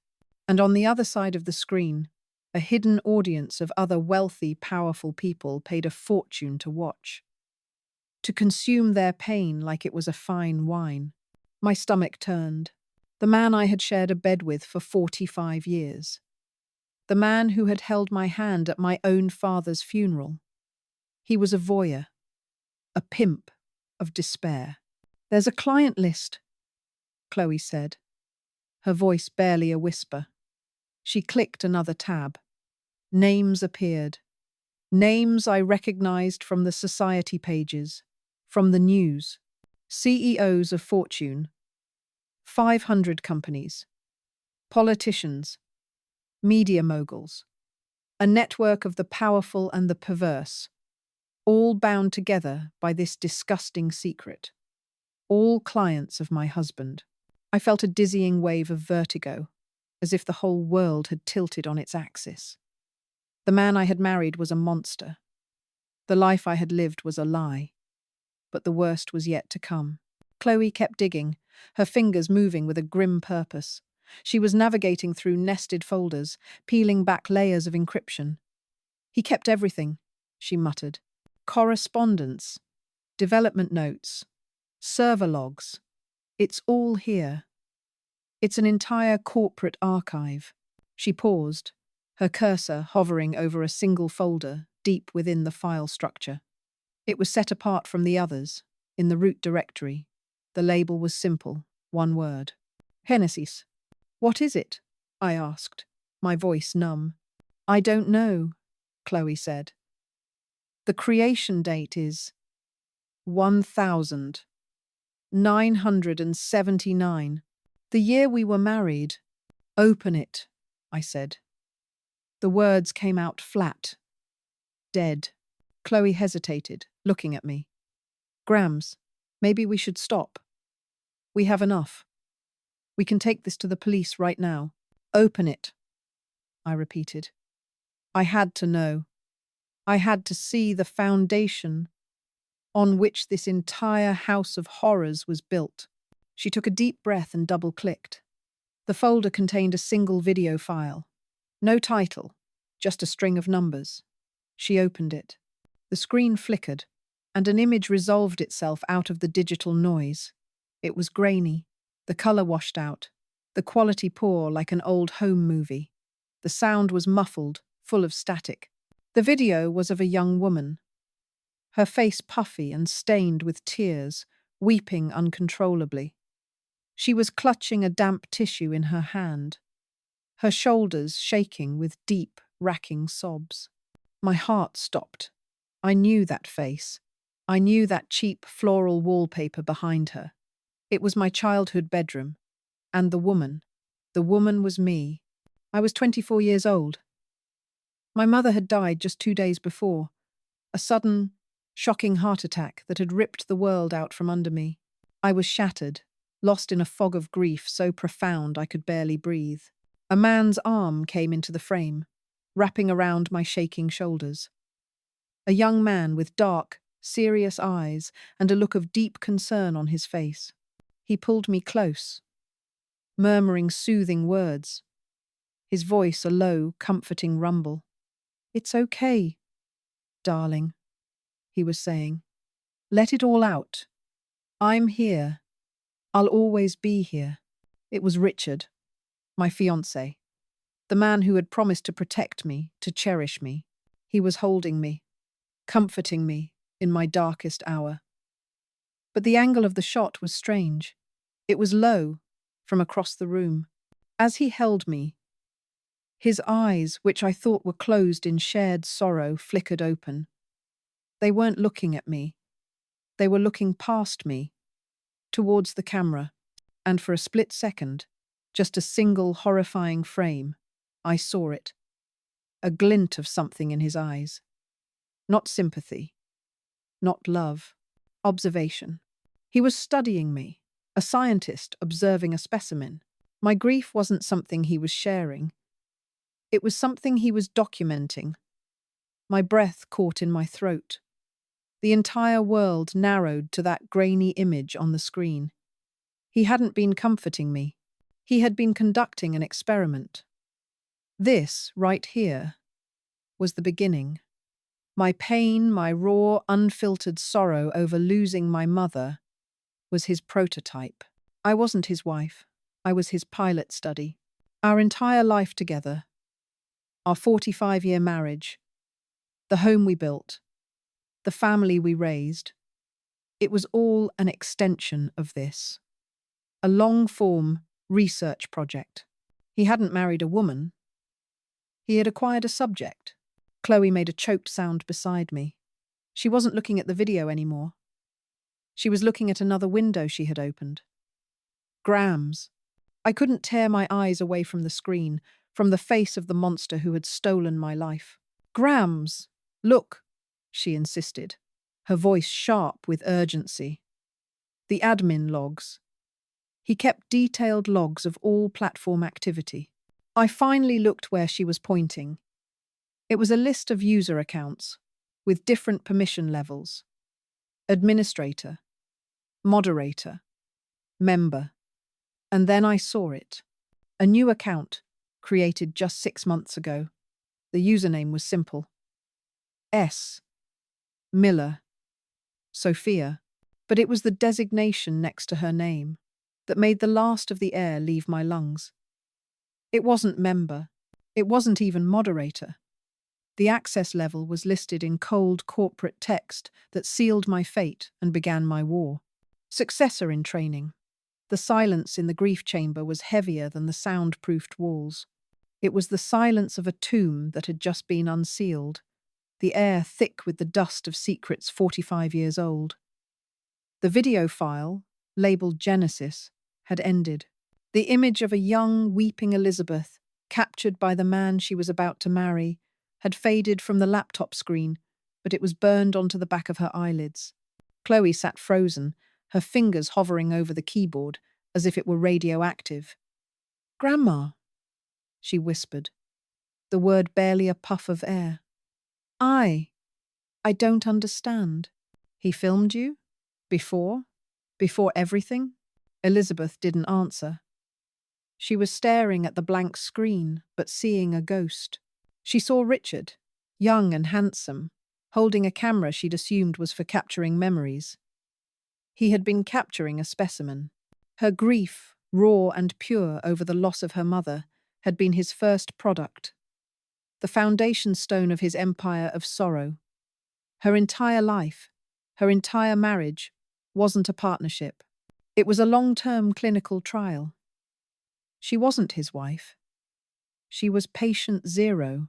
And on the other side of the screen, a hidden audience of other wealthy, powerful people paid a fortune to watch, to consume their pain like it was a fine wine. My stomach turned. The man I had shared a bed with for 45 years. The man who had held my hand at my own father's funeral. He was a voyeur, a pimp of despair. "There's a client list," Chloe said, her voice barely a whisper. She clicked another tab. Names appeared. Names I recognized from the society pages, from the news. CEOs of Fortune, 500 companies, politicians, media moguls, a network of the powerful and the perverse, all bound together by this disgusting secret. All clients of my husband. I felt a dizzying wave of vertigo, as if the whole world had tilted on its axis. The man I had married was a monster. The life I had lived was a lie. But the worst was yet to come. Chloe kept digging, her fingers moving with a grim purpose. She was navigating through nested folders, peeling back layers of encryption. He kept everything, she muttered. Correspondence, development notes, server logs. It's all here. It's an entire corporate archive. She paused, her cursor hovering over a single folder deep within the file structure. It was set apart from the others, in the root directory. The label was simple, one word. Genesis. What is it? I asked, my voice numb. I don't know, Chloe said. The creation date is 1979, the year we were married. Open it, I said. The words came out flat, dead. Chloe hesitated, looking at me. Grams, maybe we should stop. We have enough. We can take this to the police right now. Open it, I repeated. I had to know. I had to see the foundation on which this entire house of horrors was built. She took a deep breath and double-clicked. The folder contained a single video file. No title, just a string of numbers. She opened it. The screen flickered, and an image resolved itself out of the digital noise. It was grainy, the color washed out, the quality poor like an old home movie. The sound was muffled, full of static. The video was of a young woman, her face puffy and stained with tears, weeping uncontrollably. She was clutching a damp tissue in her hand, her shoulders shaking with deep, racking sobs. My heart stopped. I knew that face. I knew that cheap floral wallpaper behind her. It was my childhood bedroom. And the woman was me. I was 24 years old. My mother had died just 2 days before, a sudden, shocking heart attack that had ripped the world out from under me. I was shattered, lost in a fog of grief so profound I could barely breathe. A man's arm came into the frame, wrapping around my shaking shoulders. A young man with dark, serious eyes and a look of deep concern on his face. He pulled me close, murmuring soothing words, his voice a low, comforting rumble. "It's okay, darling," he was saying. "Let it all out. I'm here. I'll always be here." It was Richard, my fiancé, the man who had promised to protect me, to cherish me. He was holding me, comforting me in my darkest hour. But the angle of the shot was strange. It was low, from across the room. As he held me, his eyes, which I thought were closed in shared sorrow, flickered open. They weren't looking at me. They were looking past me, towards the camera, and for a split second, just a single horrifying frame, I saw it. A glint of something in his eyes. Not sympathy. Not love. Observation. He was studying me, a scientist observing a specimen. My grief wasn't something he was sharing. It was something he was documenting. My breath caught in my throat. The entire world narrowed to that grainy image on the screen. He hadn't been comforting me. He had been conducting an experiment. This, right here, was the beginning. My pain, my raw, unfiltered sorrow over losing my mother, was his prototype. I wasn't his wife. I was his pilot study. Our entire life together, our 45-year marriage, the home we built, the family we raised, it was all an extension of this. A long-form research project. He hadn't married a woman. He had acquired a subject. Chloe made a choked sound beside me. She wasn't looking at the video anymore. She was looking at another window she had opened. Grams. I couldn't tear my eyes away from the screen, from the face of the monster who had stolen my life. Grams! Look, she insisted, her voice sharp with urgency. The admin logs. He kept detailed logs of all platform activity. I finally looked where she was pointing. It was a list of user accounts, with different permission levels. Administrator, moderator, member. And then I saw it. A new account, created just 6 months ago. The username was simple. S. Miller. Sophia. But it was the designation next to her name that made the last of the air leave my lungs. It wasn't member. It wasn't even moderator. The access level was listed in cold corporate text that sealed my fate and began my war. Successor-in-Training. The silence in the grief chamber was heavier than the soundproofed walls. It was the silence of a tomb that had just been unsealed, the air thick with the dust of secrets 45 years old. The video file, labeled Genesis, had ended. The image of a young, weeping Elizabeth, captured by the man she was about to marry, had faded from the laptop screen, but it was burned onto the back of her eyelids. Chloe sat frozen, her fingers hovering over the keyboard as if it were radioactive. "Grandma," she whispered, the word barely a puff of air. I don't understand. He filmed you? Before? Before everything?" Elizabeth didn't answer. She was staring at the blank screen, but seeing a ghost. She saw Richard, young and handsome, holding a camera she'd assumed was for capturing memories. He had been capturing a specimen. Her grief, raw and pure over the loss of her mother, had been his first product. The foundation stone of his empire of sorrow. Her entire life, her entire marriage, wasn't a partnership. It was a long-term clinical trial. She wasn't his wife. She was patient zero.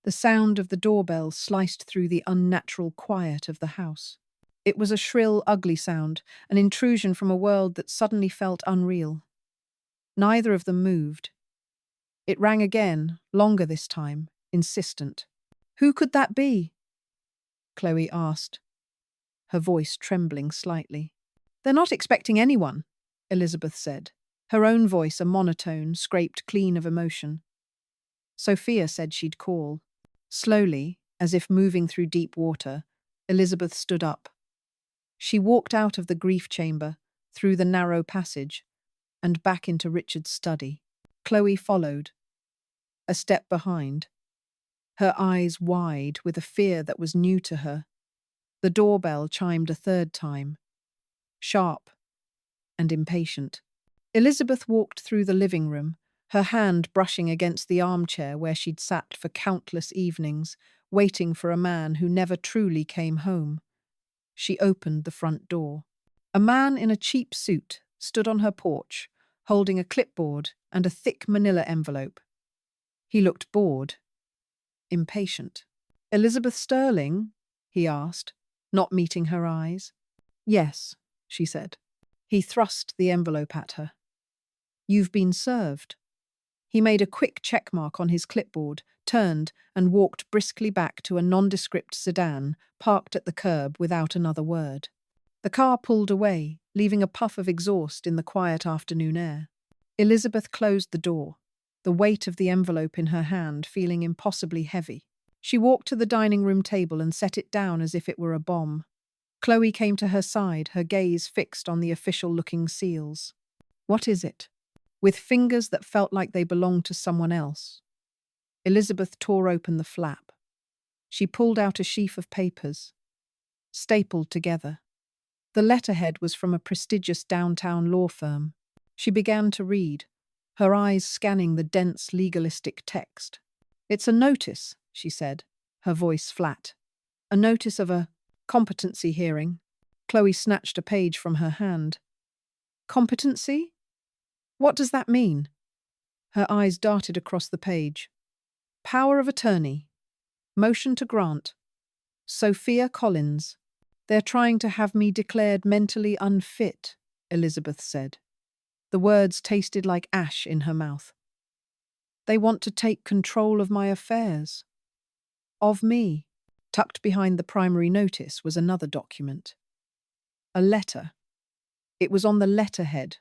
The sound of the doorbell sliced through the unnatural quiet of the house. It was a shrill, ugly sound, an intrusion from a world that suddenly felt unreal. Neither of them moved. It rang again, longer this time, insistent. "Who could that be?" Chloe asked, her voice trembling slightly. "They're not expecting anyone," Elizabeth said, her own voice a monotone scraped clean of emotion. Sophia said she'd call. Slowly, as if moving through deep water, Elizabeth stood up. She walked out of the grief chamber, through the narrow passage, and back into Richard's study. Chloe followed, a step behind, her eyes wide with a fear that was new to her. The doorbell chimed a third time, sharp and impatient. Elizabeth walked through the living room, her hand brushing against the armchair where she'd sat for countless evenings, waiting for a man who never truly came home. She opened the front door. A man in a cheap suit stood on her porch, holding a clipboard and a thick manila envelope. He looked bored, impatient. "Elizabeth Sterling?" he asked, not meeting her eyes. "Yes," she said. He thrust the envelope at her. "You've been served." He made a quick checkmark on his clipboard, turned, and walked briskly back to a nondescript sedan parked at the curb without another word. The car pulled away, leaving a puff of exhaust in the quiet afternoon air. Elizabeth closed the door, the weight of the envelope in her hand feeling impossibly heavy. She walked to the dining room table and set it down as if it were a bomb. Chloe came to her side, her gaze fixed on the official-looking seals. "What is it?" With fingers that felt like they belonged to someone else, Elizabeth tore open the flap. She pulled out a sheaf of papers, stapled together. The letterhead was from a prestigious downtown law firm. She began to read, her eyes scanning the dense legalistic text. "It's a notice," she said, her voice flat. "A notice of a competency hearing." Chloe snatched a page from her hand. "Competency? What does that mean?" Her eyes darted across the page. Power of attorney. Motion to grant. Sophia Collins. They're trying to have me declared mentally unfit, Elizabeth said. The words tasted like ash in her mouth. They want to take control of my affairs. Of me. Tucked behind the primary notice was another document. A letter. It was on the letterhead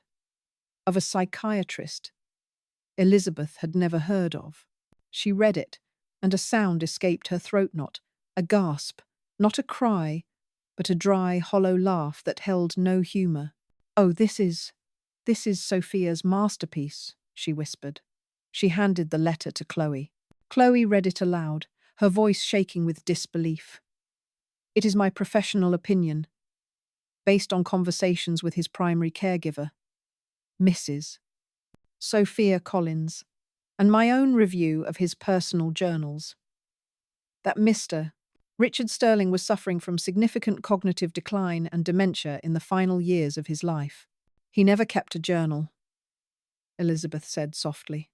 of a psychiatrist Elizabeth had never heard of. She read it, and a sound escaped her throat knot, a gasp, not a cry, but a dry, hollow laugh that held no humour. Oh, this is Sophia's masterpiece, she whispered. She handed the letter to Chloe. Chloe read it aloud, her voice shaking with disbelief. It is my professional opinion, based on conversations with his primary caregiver, Mrs. Sophia Collins, and my own review of his personal journals. That Mr. Richard Sterling was suffering from significant cognitive decline and dementia in the final years of his life. He never kept a journal, Elizabeth said softly.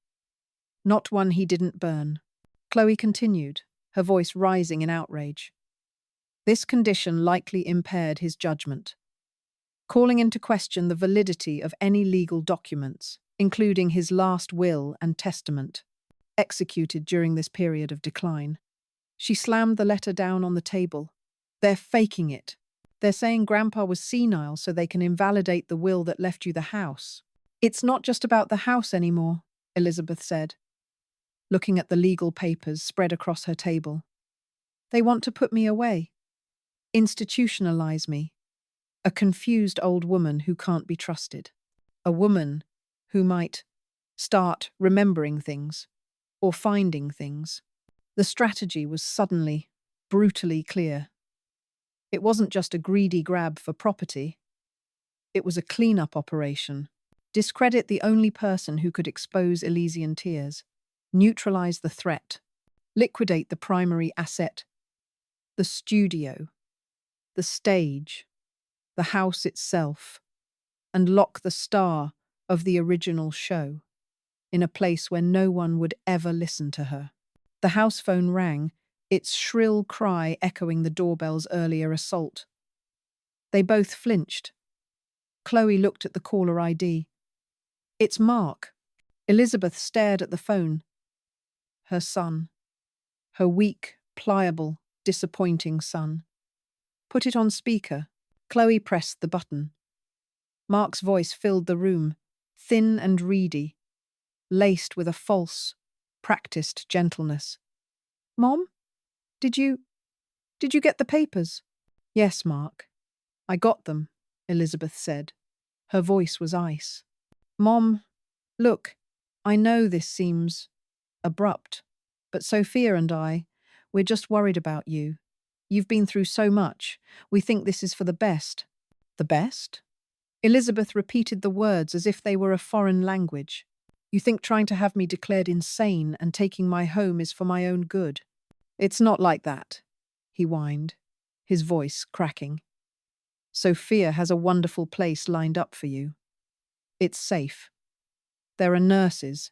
Not one he didn't burn. Chloe continued, her voice rising in outrage. This condition likely impaired his judgment, calling into question the validity of any legal documents, including his last will and testament, executed during this period of decline. She slammed the letter down on the table. They're faking it. They're saying Grandpa was senile so they can invalidate the will that left you the house. It's not just about the house anymore, Elizabeth said, looking at the legal papers spread across her table. They want to put me away, institutionalize me. A confused old woman who can't be trusted. A woman who might start remembering things or finding things. The strategy was suddenly, brutally clear. It wasn't just a greedy grab for property. It was a clean-up operation. Discredit the only person who could expose Elysian Tears. Neutralize the threat. Liquidate the primary asset. The studio. The stage. The house itself. And lock the star of the original show in a place where no one would ever listen to her. The house phone rang, its shrill cry echoing the doorbell's earlier assault. They both flinched. Chloe looked at the caller ID. It's Mark. Elizabeth stared at the phone. Her son. Her weak, pliable, disappointing son. Put it on speaker. Chloe pressed the button. Mark's voice filled the room, thin and reedy, laced with a false, practiced gentleness. Mom? Did you get the papers? Yes, Mark. I got them, Elizabeth said. Her voice was ice. Mom, look, I know this seems abrupt, but Sophia and we're just worried about you. You've been through so much. We think this is for the best. The best? Elizabeth repeated the words as if they were a foreign language. You think trying to have me declared insane and taking my home is for my own good? It's not like that, he whined, his voice cracking. Sophia has a wonderful place lined up for you. It's safe. There are nurses,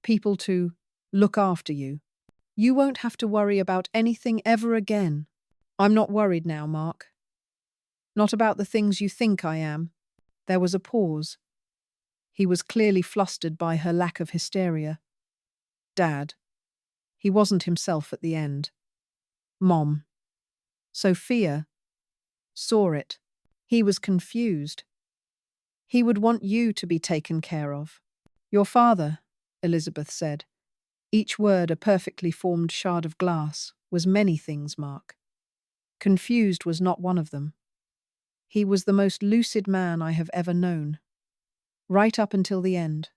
people to look after you. You won't have to worry about anything ever again. I'm not worried now, Mark. Not about the things you think I am. There was a pause. He was clearly flustered by her lack of hysteria. Dad. He wasn't himself at the end. Mom. Sophia saw it. He was confused. He would want you to be taken care of. Your father, Elizabeth said, each word a perfectly formed shard of glass, was many things, Mark. Confused was not one of them. He was the most lucid man I have ever known. Right up until the end.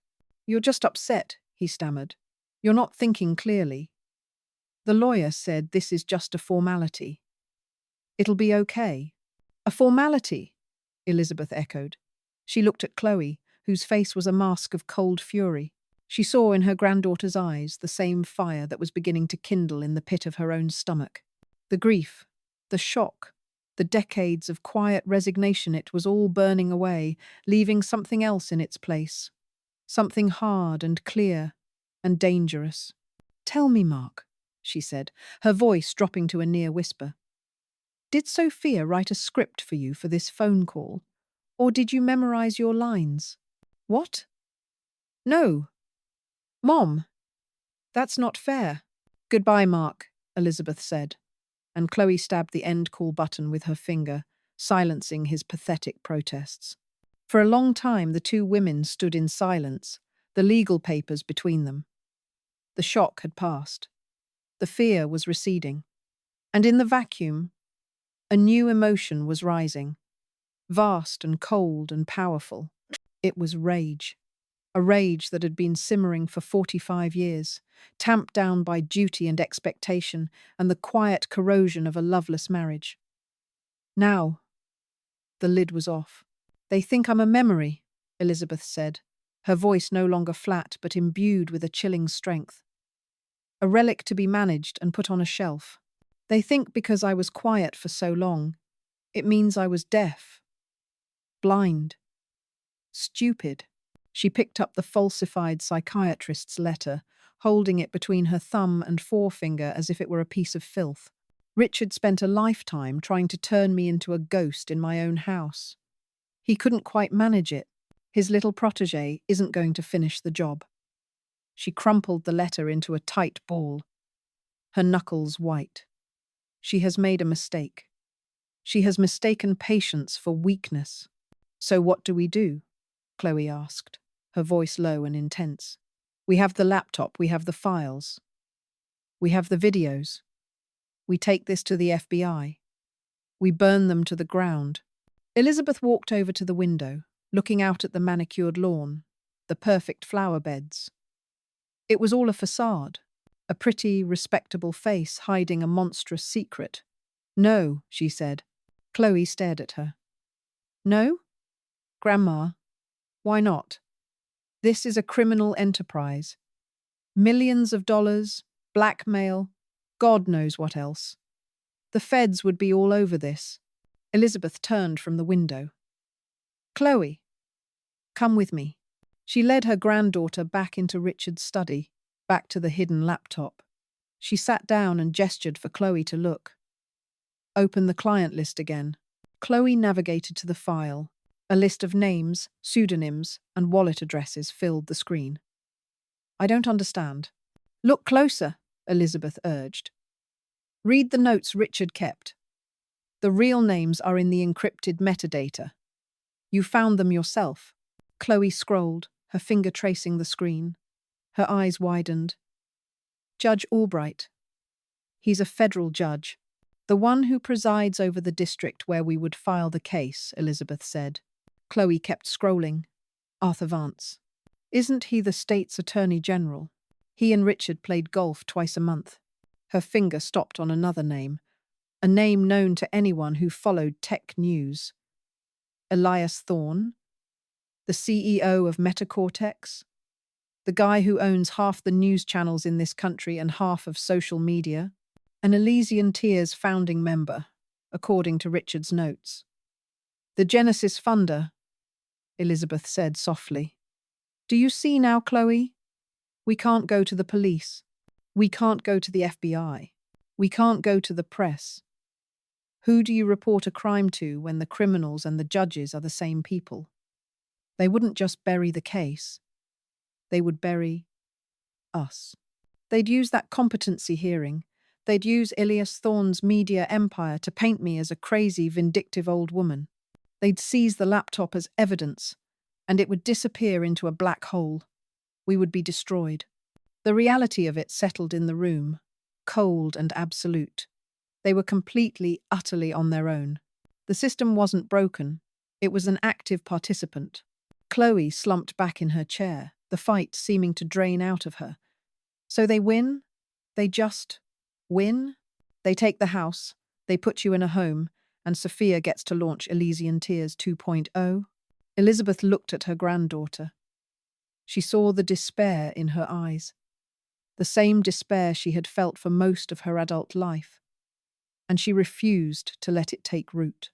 You're just upset, he stammered. You're not thinking clearly. The lawyer said this is just a formality. It'll be okay. A formality, Elizabeth echoed. She looked at Chloe, whose face was a mask of cold fury. She saw in her granddaughter's eyes the same fire that was beginning to kindle in the pit of her own stomach. The grief, the shock, the decades of quiet resignation, it was all burning away, leaving something else in its place. Something hard and clear and dangerous. Tell me, Mark, she said, her voice dropping to a near whisper. Did Sophia write a script for you for this phone call? Or did you memorize your lines? What? No. Mom, that's not fair. Goodbye, Mark, Elizabeth said, and Chloe stabbed the end call button with her finger, silencing his pathetic protests. For a long time, the two women stood in silence, the legal papers between them. The shock had passed. The fear was receding. And in the vacuum, a new emotion was rising, vast and cold and powerful. It was rage. A rage that had been simmering for 45 years, tamped down by duty and expectation and the quiet corrosion of a loveless marriage. Now, the lid was off. They think I'm a memory, Elizabeth said, her voice no longer flat but imbued with a chilling strength. A relic to be managed and put on a shelf. They think because I was quiet for so long, it means I was deaf, blind, stupid. She picked up the falsified psychiatrist's letter, holding it between her thumb and forefinger as if it were a piece of filth. Richard spent a lifetime trying to turn me into a ghost in my own house. He couldn't quite manage it. His little protégé isn't going to finish the job. She crumpled the letter into a tight ball, her knuckles white. She has made a mistake. She has mistaken patience for weakness. So what do we do? Chloe asked, her voice low and intense. We have the laptop, we have the files. We have the videos. We take this to the FBI. We burn them to the ground. Elizabeth walked over to the window, looking out at the manicured lawn, the perfect flower beds. It was all a facade, a pretty, respectable face hiding a monstrous secret. No, she said. Chloe stared at her. No? Grandma, why not? This is a criminal enterprise. Millions of dollars, blackmail, God knows what else. The feds would be all over this. Elizabeth turned from the window. Chloe, come with me. She led her granddaughter back into Richard's study, back to the hidden laptop. She sat down and gestured for Chloe to look. Open the client list again. Chloe navigated to the file. A list of names, pseudonyms, and wallet addresses filled the screen. I don't understand. Look closer, Elizabeth urged. Read the notes Richard kept. The real names are in the encrypted metadata. You found them yourself. Chloe scrolled, her finger tracing the screen. Her eyes widened. Judge Albright. He's a federal judge. The one who presides over the district where we would file the case, Elizabeth said. Chloe kept scrolling. Arthur Vance. Isn't he the state's attorney general? He and Richard played golf twice a month. Her finger stopped on another name, a name known to anyone who followed tech news. Elias Thorne, the CEO of Metacortex, the guy who owns half the news channels in this country and half of social media, an Elysian Tears founding member, according to Richard's notes. The Genesis funder, Elizabeth said softly. Do you see now, Chloe? We can't go to the police. We can't go to the FBI. We can't go to the press. Who do you report a crime to when the criminals and the judges are the same people? They wouldn't just bury the case. They would bury us. They'd use that competency hearing. They'd use Elias Thorne's media empire to paint me as a crazy, vindictive old woman. They'd seize the laptop as evidence, and it would disappear into a black hole. We would be destroyed. The reality of it settled in the room, cold and absolute. They were completely, utterly on their own. The system wasn't broken. It was an active participant. Chloe slumped back in her chair, the fight seeming to drain out of her. So they win? They just win? They take the house, they put you in a home, and Sophia gets to launch Elysian Tears 2.0? Elizabeth looked at her granddaughter. She saw the despair in her eyes, the same despair she had felt for most of her adult life, and she refused to let it take root.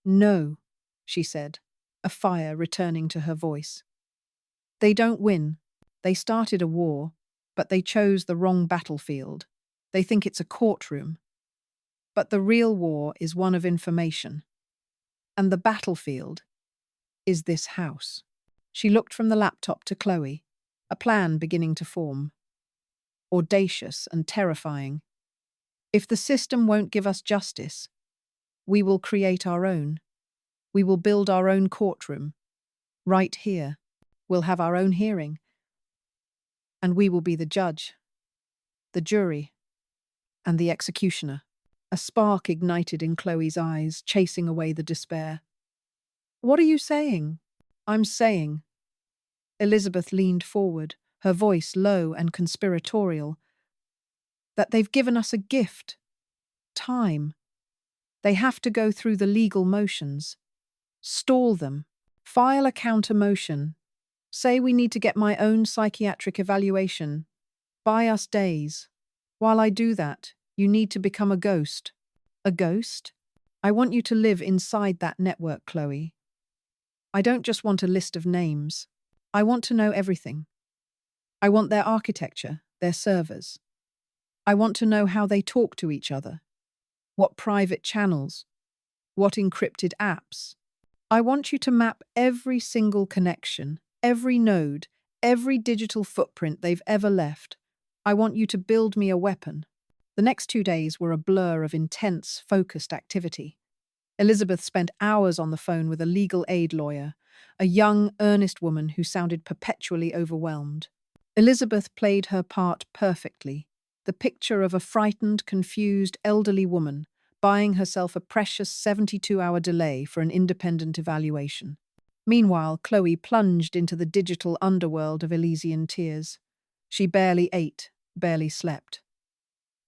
No, she said, a fire returning to her voice. They don't win. They started a war. But they chose the wrong battlefield. They think it's a courtroom. But the real war is one of information. And the battlefield is this house. She looked from the laptop to Chloe, a plan beginning to form. Audacious and terrifying. If the system won't give us justice, we will create our own. We will build our own courtroom. Right here. We'll have our own hearing. And we will be the judge, the jury, and the executioner. A spark ignited in Chloe's eyes, chasing away the despair. What are you saying? I'm saying. Elizabeth leaned forward, her voice low and conspiratorial, that they've given us a gift. Time. They have to go through the legal motions. Stall them. File a counter motion. Say we need to get my own psychiatric evaluation. Buy us days. While I do that, you need to become a ghost. A ghost? I want you to live inside that network, Chloe. I don't just want a list of names. I want to know everything. I want their architecture, their servers. I want to know how they talk to each other. What private channels? What encrypted apps? I want you to map every single connection, every node, every digital footprint they've ever left. I want you to build me a weapon. The next 2 days were a blur of intense, focused activity. Elizabeth spent hours on the phone with a legal aid lawyer, a young, earnest woman who sounded perpetually overwhelmed. Elizabeth played her part perfectly, the picture of a frightened, confused, elderly woman buying herself a precious 72-hour delay for an independent evaluation. Meanwhile, Chloe plunged into the digital underworld of Elysian Tears. She barely ate, barely slept.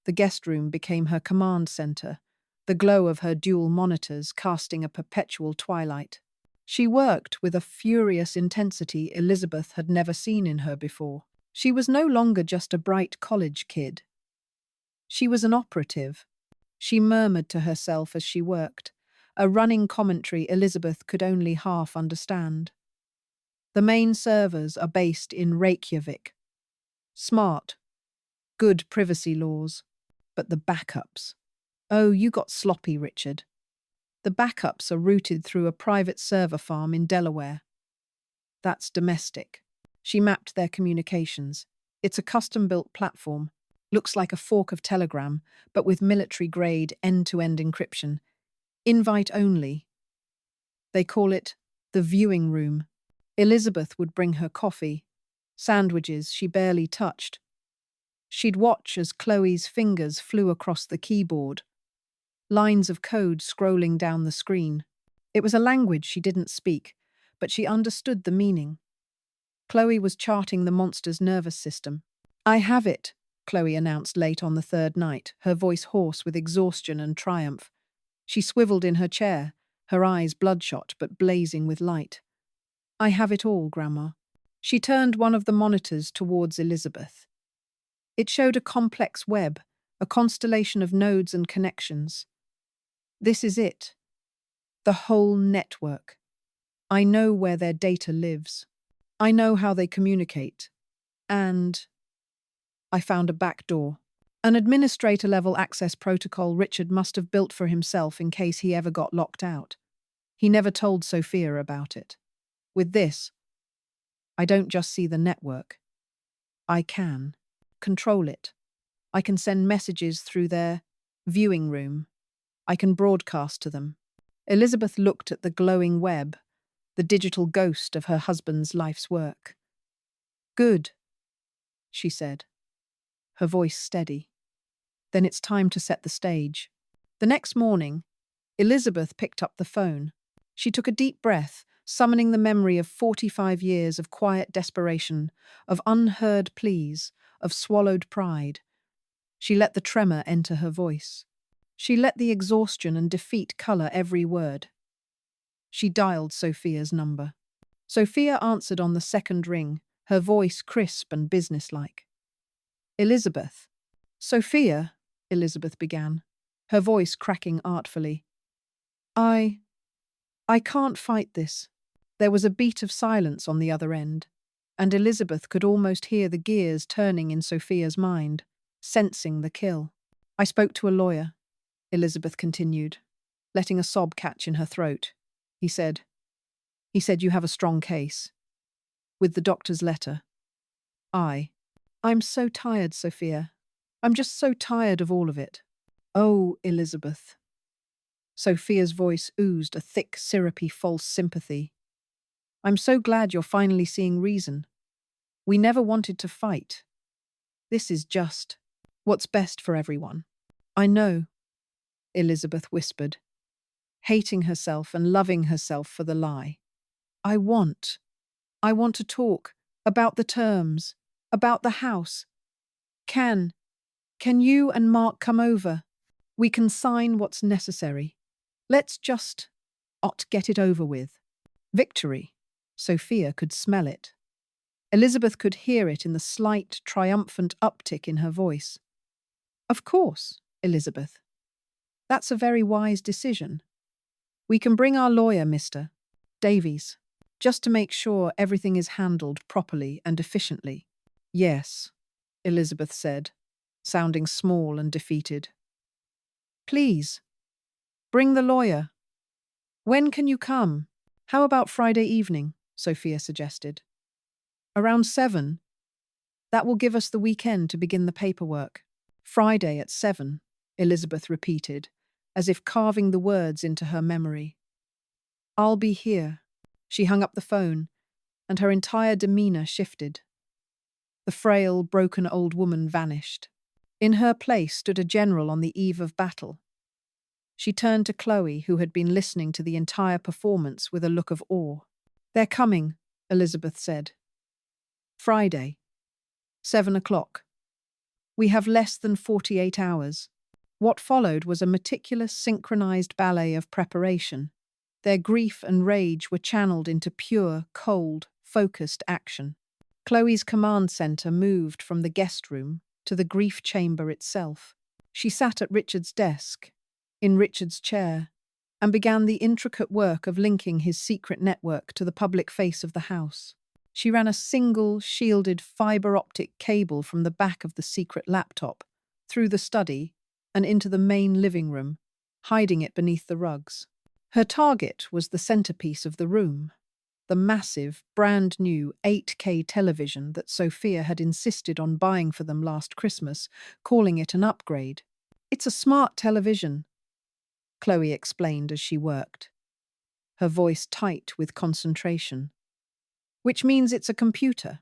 The guest room became her command center, the glow of her dual monitors casting a perpetual twilight. She worked with a furious intensity Elizabeth had never seen in her before. She was no longer just a bright college kid. She was an operative. She murmured to herself as she worked, a running commentary Elizabeth could only half understand. The main servers are based in Reykjavik. Smart, good privacy laws. But the backups. Oh, you got sloppy, Richard. The backups are routed through a private server farm in Delaware. That's domestic. She mapped their communications. It's a custom-built platform. Looks like a fork of Telegram, but with military-grade end-to-end encryption. Invite only. They call it the viewing room. Elizabeth would bring her coffee, sandwiches she barely touched. She'd watch as Chloe's fingers flew across the keyboard, lines of code scrolling down the screen. It was a language she didn't speak, but she understood the meaning. Chloe was charting the monster's nervous system. I have it, Chloe announced late on the third night, her voice hoarse with exhaustion and triumph. She swiveled in her chair, her eyes bloodshot but blazing with light. I have it all, Grandma. She turned one of the monitors towards Elizabeth. It showed a complex web, a constellation of nodes and connections. This is it. The whole network. I know where their data lives. I know how they communicate. And I found a back door. An administrator-level access protocol Richard must have built for himself in case he ever got locked out. He never told Sophia about it. With this, I don't just see the network. I can control it. I can send messages through their viewing room. I can broadcast to them. Elizabeth looked at the glowing web, the digital ghost of her husband's life's work. Good, she said, her voice steady. Then it's time to set the stage. The next morning, Elizabeth picked up the phone. She took a deep breath, summoning the memory of 45 years of quiet desperation, of unheard pleas, of swallowed pride. She let the tremor enter her voice. She let the exhaustion and defeat color every word. She dialed Sophia's number. Sophia answered on the second ring, her voice crisp and businesslike. Elizabeth. Sophia, Elizabeth began, her voice cracking artfully. I can't fight this. There was a beat of silence on the other end. and Elizabeth could almost hear the gears turning in Sophia's mind, sensing the kill. I spoke to a lawyer, Elizabeth continued, letting a sob catch in her throat. He said, you have a strong case. With the doctor's letter. I'm so tired, Sophia. I'm just so tired of all of it. Oh, Elizabeth. Sophia's voice oozed a thick, syrupy false sympathy. I'm so glad you're finally seeing reason. We never wanted to fight. This is just what's best for everyone. I know, Elizabeth whispered, hating herself and loving herself for the lie. I want to talk about the terms, about the house. Can you and Mark come over? We can sign what's necessary. Let's just get it over with. Victory. Sophia could smell it. Elizabeth could hear it in the slight, triumphant uptick in her voice. Of course, Elizabeth. That's a very wise decision. We can bring our lawyer, Mr. Davies, just to make sure everything is handled properly and efficiently. Yes, Elizabeth said, sounding small and defeated. Please, bring the lawyer. When can you come? How about Friday evening? Sophia suggested. Around 7. That will give us the weekend to begin the paperwork. Friday at 7, Elizabeth repeated, as if carving the words into her memory. I'll be here. She hung up the phone, and her entire demeanor shifted. The frail, broken old woman vanished. In her place stood a general on the eve of battle. She turned to Chloe, who had been listening to the entire performance with a look of awe. They're coming, Elizabeth said. Friday, 7 o'clock. We have less than 48 hours. What followed was a meticulous, synchronized ballet of preparation. Their grief and rage were channeled into pure, cold, focused action. Chloe's command center moved from the guest room to the grief chamber itself. She sat at Richard's desk, in Richard's chair, and began the intricate work of linking his secret network to the public face of the house. She ran a single, shielded fiber-optic cable from the back of the secret laptop, through the study, and into the main living room, hiding it beneath the rugs. Her target was the centerpiece of the room, the massive, brand-new 8K television that Sophia had insisted on buying for them last Christmas, calling it an upgrade. It's a smart television, Chloe explained as she worked, her voice tight with concentration. Which means it's a computer.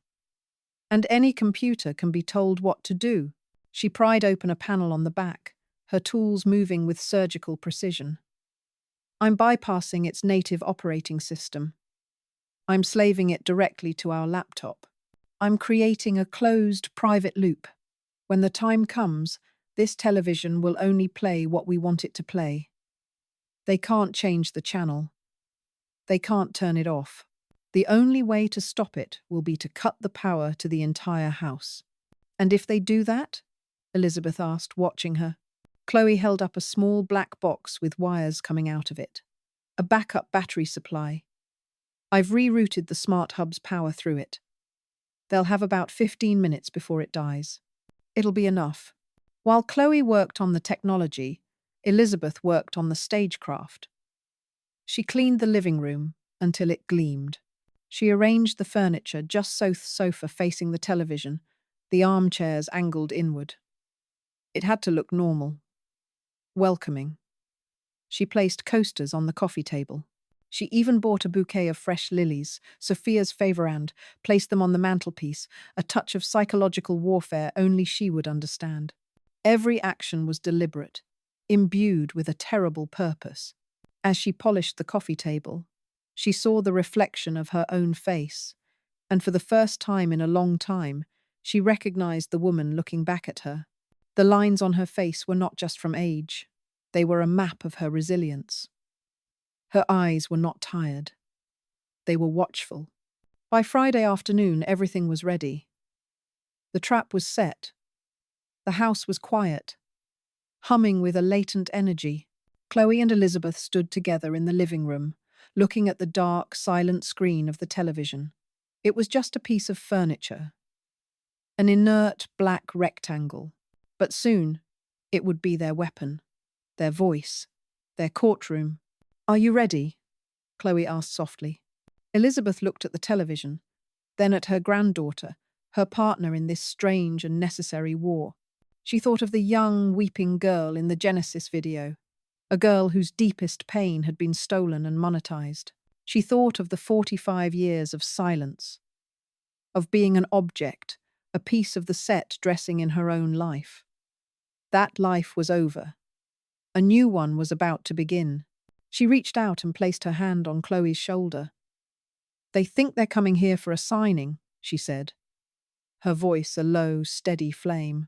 And any computer can be told what to do. She pried open a panel on the back, her tools moving with surgical precision. I'm bypassing its native operating system. I'm slaving it directly to our laptop. I'm creating a closed, private loop. When the time comes, this television will only play what we want it to play. They can't change the channel. They can't turn it off. The only way to stop it will be to cut the power to the entire house. And if they do that? Elizabeth asked, watching her. Chloe held up a small black box with wires coming out of it. A backup battery supply. I've rerouted the smart hub's power through it. They'll have about 15 minutes before it dies. It'll be enough. While Chloe worked on the technology, Elizabeth worked on the stagecraft. She cleaned the living room until it gleamed. She arranged the furniture just so the sofa facing the television, the armchairs angled inward. It had to look normal, welcoming. She placed coasters on the coffee table. She even bought a bouquet of fresh lilies, Sophia's favourite, placed them on the mantelpiece, a touch of psychological warfare only she would understand. Every action was deliberate, imbued with a terrible purpose. As she polished the coffee table, she saw the reflection of her own face, and for the first time in a long time, she recognized the woman looking back at her. The lines on her face were not just from age. They were a map of her resilience. Her eyes were not tired. They were watchful. By Friday afternoon, everything was ready. The trap was set. The house was quiet, humming with a latent energy. Chloe and Elizabeth stood together in the living room, looking at the dark, silent screen of the television. It was just a piece of furniture, an inert black rectangle. But soon, it would be their weapon, their voice, their courtroom. "Are you ready?" Chloe asked softly. Elizabeth looked at the television, then at her granddaughter, her partner in this strange and necessary war. She thought of the young, weeping girl in the Genesis video, a girl whose deepest pain had been stolen and monetized. She thought of the 45 years of silence, of being an object, a piece of the set dressing in her own life. That life was over. A new one was about to begin. She reached out and placed her hand on Chloe's shoulder. "They think they're coming here for a signing," she said, her voice a low, steady flame.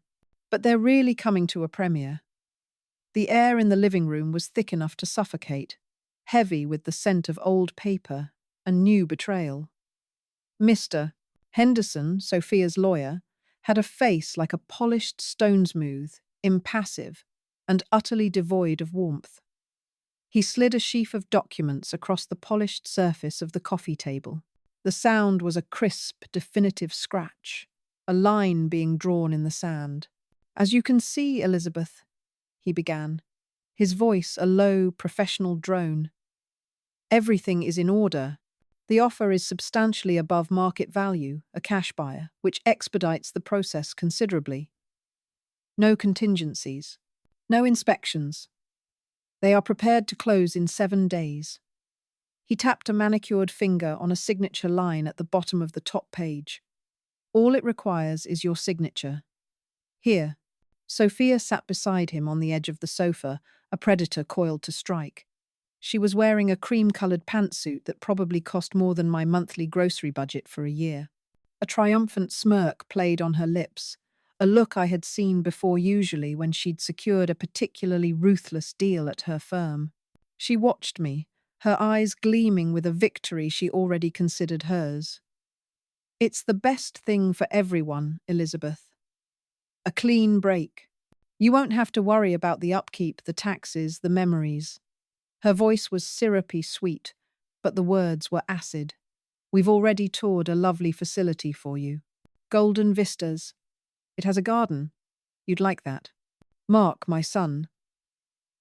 "But they're really coming to a premiere." The air in the living room was thick enough to suffocate, heavy with the scent of old paper and new betrayal. Mr. Henderson, Sophia's lawyer, had a face like a polished stone smooth, impassive, and utterly devoid of warmth. He slid a sheaf of documents across the polished surface of the coffee table. The sound was a crisp, definitive scratch, a line being drawn in the sand. "As you can see, Elizabeth," he began, his voice a low, professional drone, "everything is in order. The offer is substantially above market value, a cash buyer, which expedites the process considerably. No contingencies, no inspections. They are prepared to close in 7 days." He tapped a manicured finger on a signature line at the bottom of the top page. "All it requires is your signature. Here." Sophia sat beside him on the edge of the sofa, a predator coiled to strike. She was wearing a cream-coloured pantsuit that probably cost more than my monthly grocery budget for a year. A triumphant smirk played on her lips, a look I had seen before usually when she'd secured a particularly ruthless deal at her firm. She watched me, her eyes gleaming with a victory she already considered hers. "It's the best thing for everyone, Elizabeth. A clean break. You won't have to worry about the upkeep, the taxes, the memories." Her voice was syrupy sweet, but the words were acid. "We've already toured a lovely facility for you. Golden Vistas. It has a garden. You'd like that." Mark, my son,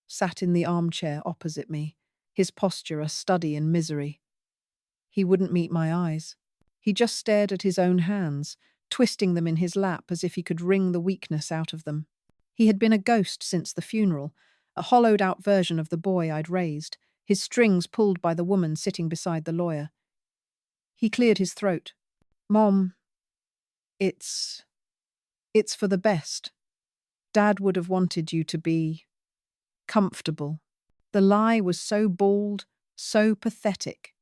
sat in the armchair opposite me, his posture a study in misery. He wouldn't meet my eyes. He just stared at his own hands, twisting them in his lap as if he could wring the weakness out of them. He had been a ghost since the funeral, a hollowed-out version of the boy I'd raised, his strings pulled by the woman sitting beside the lawyer. He cleared his throat. "Mom, it's for the best. Dad would have wanted you to be comfortable." The lie was so bald, so pathetic.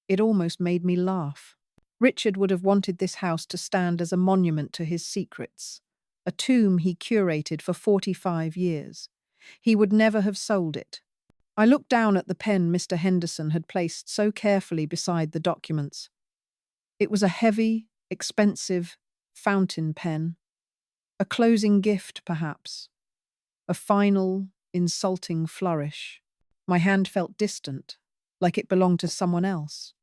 It almost made me laugh. Richard would have wanted this house to stand as a monument to his secrets, a tomb he curated for 45 years. He would never have sold it. I looked down at the pen Mr. Henderson had placed so carefully beside the documents. It was a heavy, expensive fountain pen. A closing gift, perhaps. A final, insulting flourish. My hand felt distant, like it belonged to someone else.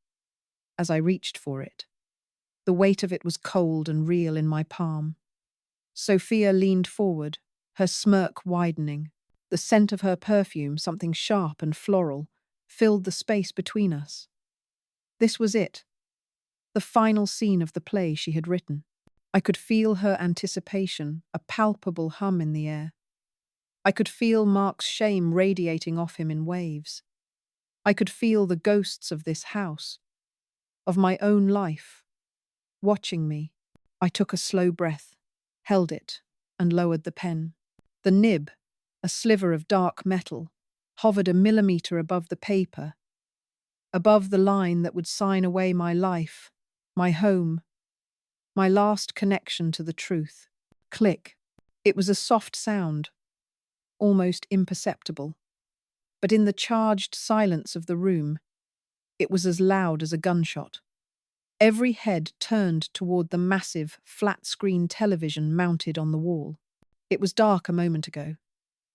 As I reached for it, the weight of it was cold and real in my palm. Sophia leaned forward, her smirk widening. The scent of her perfume, something sharp and floral, filled the space between us. This was it, the final scene of the play she had written. I could feel her anticipation, a palpable hum in the air. I could feel Mark's shame radiating off him in waves. I could feel the ghosts of this house, of my own life, watching me. I took a slow breath, held it, and lowered the pen. The nib, a sliver of dark metal, hovered a millimeter above the paper, above the line that would sign away my life, my home, my last connection to the truth. Click. It was a soft sound, almost imperceptible. But in the charged silence of the room, it was as loud as a gunshot. Every head turned toward the massive, flat-screen television mounted on the wall. It was dark a moment ago.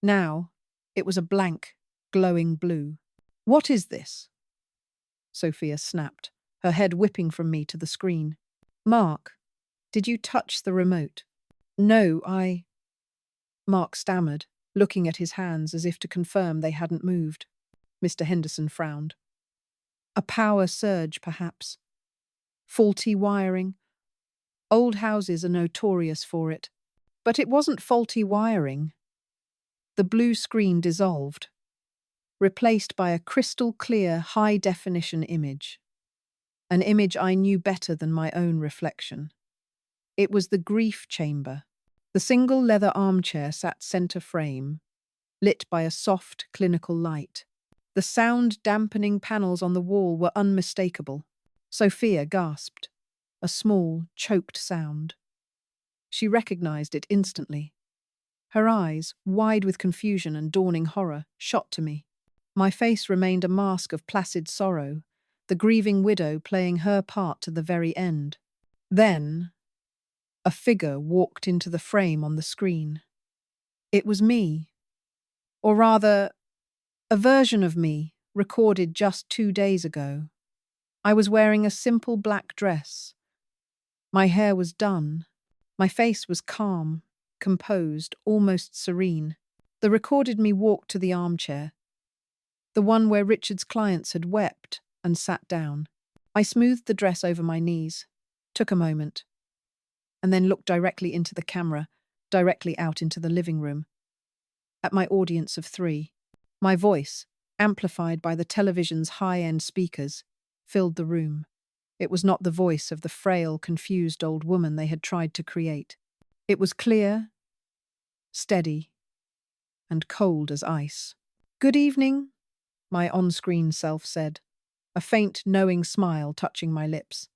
Now, it was a blank, glowing blue. "What is this?" Sophia snapped, her head whipping from me to the screen. "Mark, did you touch the remote?" "No, Mark stammered, looking at his hands as if to confirm they hadn't moved. Mr. Henderson frowned. "A power surge, perhaps. Faulty wiring. Old houses are notorious for it. But it wasn't faulty wiring." The blue screen dissolved, replaced by a crystal-clear, high-definition image. An image I knew better than my own reflection. It was the grief chamber. The single leather armchair sat center frame, lit by a soft, clinical light. The sound-dampening panels on the wall were unmistakable. Sophia gasped, a small, choked sound. She recognized it instantly. Her eyes, wide with confusion and dawning horror, shot to me. My face remained a mask of placid sorrow, the grieving widow playing her part to the very end. Then, a figure walked into the frame on the screen. It was me. Or rather, a version of me, recorded just 2 days ago. I was wearing a simple black dress. My hair was done. My face was calm, composed, almost serene. The recorded me walked to the armchair, the one where Richard's clients had wept, and sat down. I smoothed the dress over my knees, took a moment, and then looked directly into the camera, directly out into the living room, at my audience of 3. My voice, amplified by the television's high-end speakers, filled the room. It was not the voice of the frail, confused old woman they had tried to create. It was clear, steady, and cold as ice. "Good evening," my on-screen self said, a faint, knowing smile touching my lips.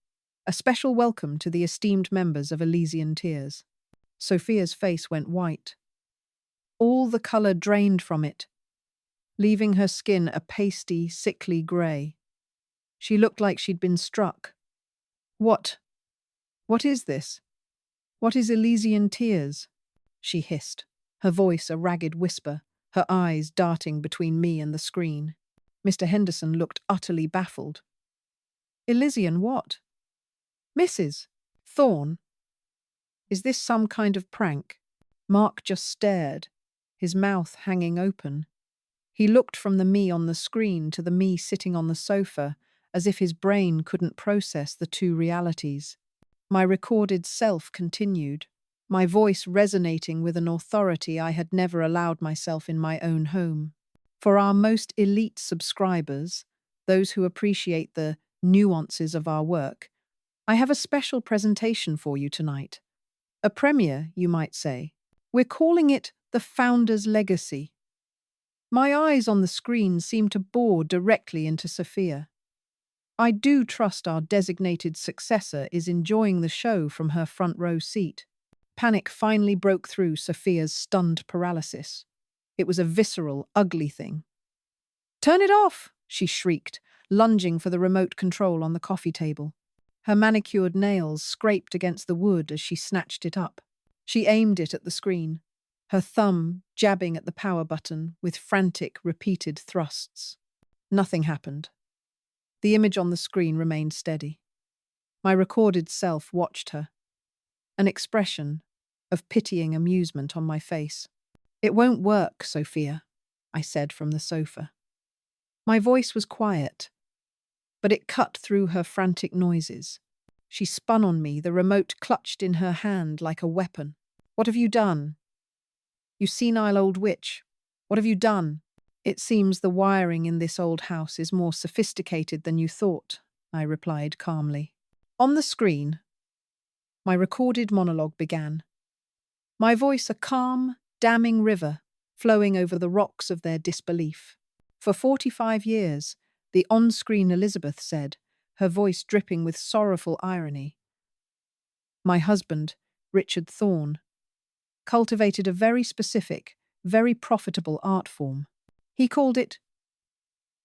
"A special welcome to the esteemed members of Elysian Tears." Sophia's face went white. All the colour drained from it, leaving her skin a pasty, sickly grey. She looked like she'd been struck. What is this? What is Elysian Tears?" she hissed, her voice a ragged whisper, her eyes darting between me and the screen. Mr. Henderson looked utterly baffled. "Elysian what?" "Mrs. Thorne. Is this some kind of prank?" Mark just stared, his mouth hanging open. He looked from the me on the screen to the me sitting on the sofa, as if his brain couldn't process the two realities. My recorded self continued, my voice resonating with an authority I had never allowed myself in my own home. "For our most elite subscribers, those who appreciate the nuances of our work, I have a special presentation for you tonight. A premiere, you might say. We're calling it The Founder's Legacy." My eyes on the screen seemed to bore directly into Sophia. I do trust our designated successor is enjoying the show from her front row seat. Panic finally broke through Sophia's stunned paralysis. It was a visceral, ugly thing. "Turn it off!" she shrieked, lunging for the remote control on the coffee table. Her manicured nails scraped against the wood as she snatched it up. She aimed it at the screen, her thumb jabbing at the power button with frantic, repeated thrusts. Nothing happened. The image on the screen remained steady. My recorded self watched her, an expression of pitying amusement on my face. "It won't work, Sophia," I said from the sofa. My voice was quiet, but it cut through her frantic noises. She spun on me, the remote clutched in her hand like a weapon. "What have you done? You senile old witch. What have you done?" "It seems the wiring in this old house is more sophisticated than you thought," I replied calmly. On the screen, my recorded monologue began. My voice a calm, damning river, flowing over the rocks of their disbelief. "For 45 years, the on-screen Elizabeth said, her voice dripping with sorrowful irony, my husband, Richard Thorne, cultivated a very specific, very profitable art form. He called it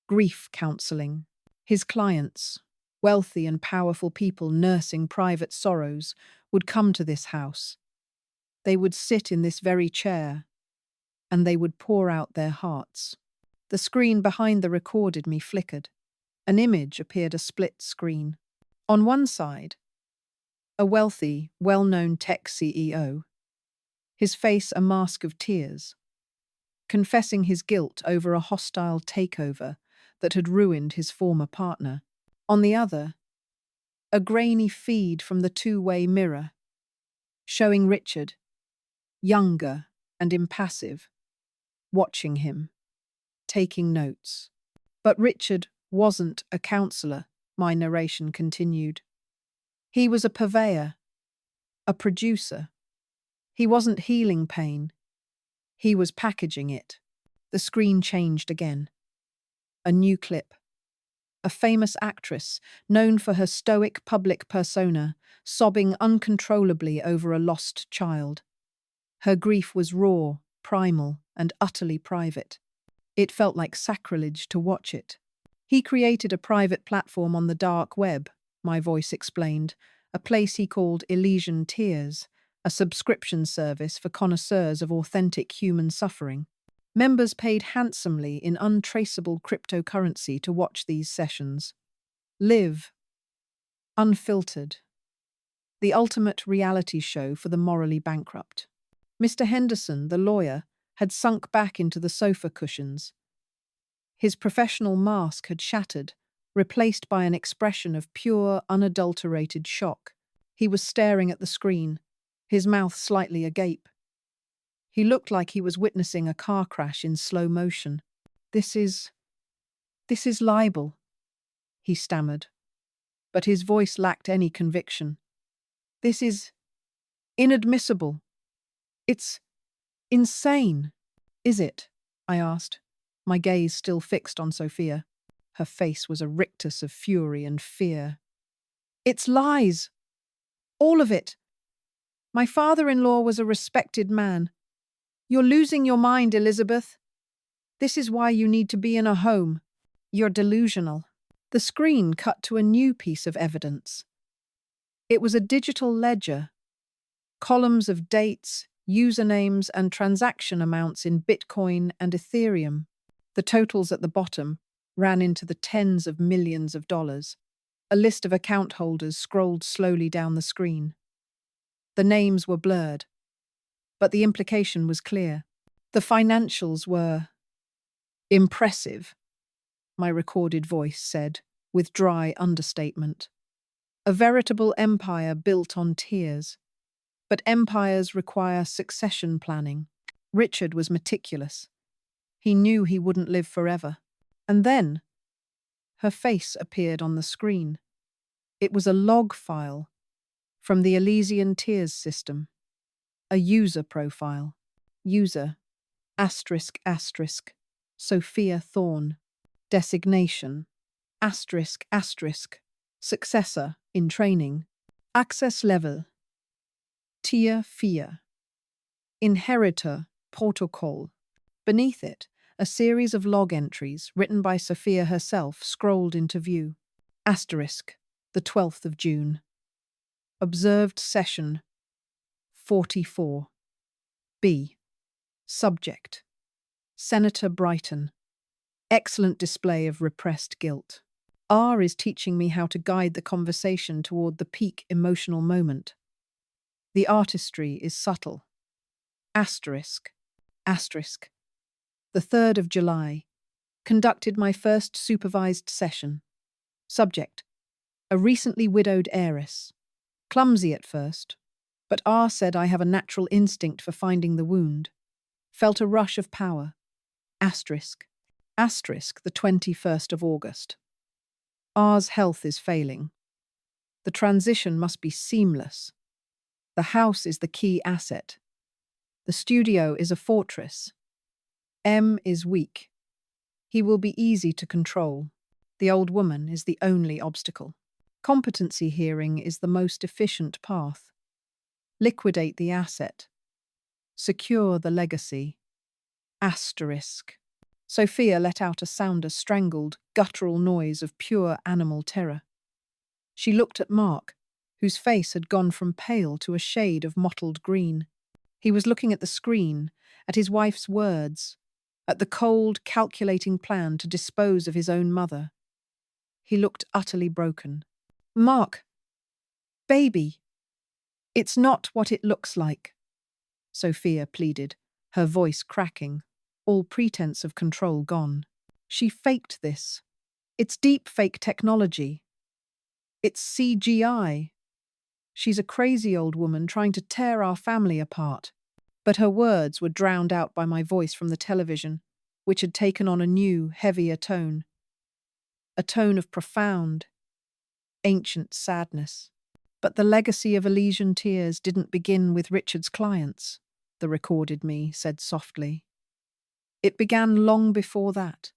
grief counseling. His clients, wealthy and powerful people nursing private sorrows, would come to this house. They would sit in this very chair, and they would pour out their hearts." The screen behind the recorded me flickered. An image appeared a split screen. On one side, a wealthy, well-known tech CEO, his face a mask of tears, confessing his guilt over a hostile takeover that had ruined his former partner. On the other, a grainy feed from the two-way mirror, showing Richard, younger and impassive, watching him, taking notes. But Richard wasn't a counselor, my narration continued. He was a purveyor, a producer. He wasn't healing pain. He was packaging it. The screen changed again. A new clip. A famous actress, known for her stoic public persona, sobbing uncontrollably over a lost child. Her grief was raw, primal, and utterly private. It felt like sacrilege to watch it. He created a private platform on the dark web, my voice explained, a place he called Elysian Tears, a subscription service for connoisseurs of authentic human suffering. Members paid handsomely in untraceable cryptocurrency to watch these sessions. Live. Unfiltered. The ultimate reality show for the morally bankrupt. Mr. Henderson, the lawyer, had sunk back into the sofa cushions. His professional mask had shattered, replaced by an expression of pure, unadulterated shock. He was staring at the screen, his mouth slightly agape. He looked like he was witnessing a car crash in slow motion. This is libel, he stammered, but his voice lacked any conviction. This is inadmissible. It's insane. Is it? I asked, my gaze still fixed on Sophia. Her face was a rictus of fury and fear. It's lies. All of it. My father-in-law was a respected man. You're losing your mind, Elizabeth. This is why you need to be in a home. You're delusional. The screen cut to a new piece of evidence. It was a digital ledger. Columns of dates, usernames, and transaction amounts in Bitcoin and Ethereum. The totals at the bottom ran into the tens of millions of dollars. A list of account holders scrolled slowly down the screen. The names were blurred, but the implication was clear. The financials were impressive, my recorded voice said, with dry understatement. A veritable empire built on tears. But empires require succession planning. Richard was meticulous. He knew he wouldn't live forever. And then, her face appeared on the screen. It was a log file from the Elysian Tears system. A user profile. User, asterisk, asterisk, Sophia Thorne. Designation, asterisk, asterisk, Successor-in-Training. Access level, Tier 4. Inheritor protocol. Beneath it, a series of log entries written by Sophia herself scrolled into view. Asterisk, the 12th of June. Observed session 44. B. Subject, Senator Brighton. Excellent display of repressed guilt. R is teaching me how to guide the conversation toward the peak emotional moment. The artistry is subtle. Asterisk, asterisk. The 3rd of July. Conducted my first supervised session. Subject, a recently widowed heiress. Clumsy at first, but R said I have a natural instinct for finding the wound. Felt a rush of power. Asterisk, asterisk, the 21st of August. R's health is failing. The transition must be seamless. The house is the key asset. The studio is a fortress. M is weak. He will be easy to control. The old woman is the only obstacle. Competency hearing is the most efficient path. Liquidate the asset. Secure the legacy. Asterisk. Sophia let out a sounder strangled, guttural noise of pure animal terror. She looked at Mark, whose face had gone from pale to a shade of mottled green. He was looking at the screen, at his wife's words, at the cold, calculating plan to dispose of his own mother. He looked utterly broken. Mark, baby, it's not what it looks like, Sophia pleaded, her voice cracking, all pretense of control gone. She faked this. It's deep fake technology. It's CGI. She's a crazy old woman trying to tear our family apart. But her words were drowned out by my voice from the television, which had taken on a new, heavier tone. A tone of profound, ancient sadness. But the legacy of Elysian Tears didn't begin with Richard's clients, the recorded me said softly. It began long before that.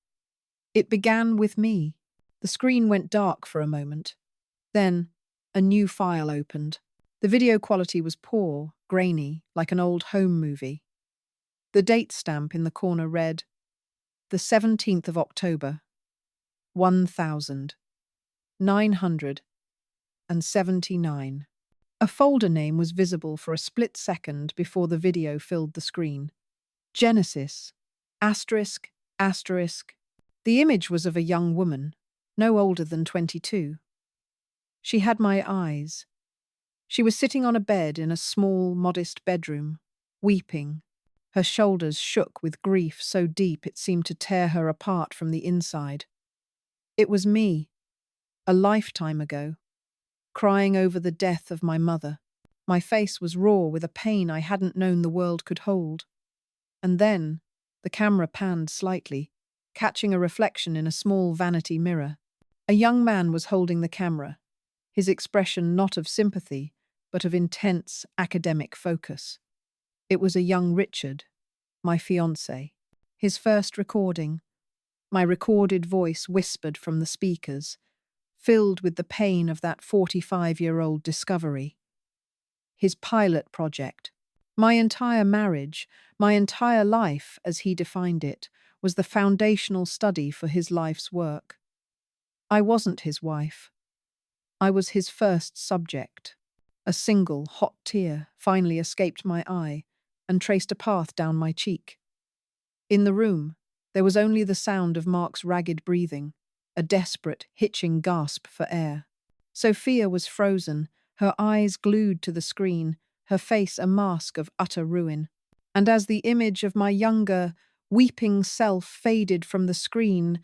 It began with me. The screen went dark for a moment. Then, a new file opened. The video quality was poor, grainy, like an old home movie. The date stamp in the corner read, the 17th of October, 1979. A folder name was visible for a split second before the video filled the screen. Genesis, asterisk, asterisk. The image was of a young woman, no older than 22. She had my eyes. She was sitting on a bed in a small, modest bedroom, weeping. Her shoulders shook with grief so deep it seemed to tear her apart from the inside. It was me, a lifetime ago, crying over the death of my mother. My face was raw with a pain I hadn't known the world could hold. And then, the camera panned slightly, catching a reflection in a small vanity mirror. A young man was holding the camera, his expression not of sympathy, but of intense academic focus. It was a young Richard, my fiancé. His first recording, my recorded voice whispered from the speakers, filled with the pain of that 45-year-old discovery. His pilot project, my entire marriage, my entire life, as he defined it, was the foundational study for his life's work. I wasn't his wife. I was his first subject. A single, hot tear finally escaped my eye and traced a path down my cheek. In the room, there was only the sound of Mark's ragged breathing, a desperate, hitching gasp for air. Sophia was frozen, her eyes glued to the screen, her face a mask of utter ruin. And as the image of my younger, weeping self faded from the screen,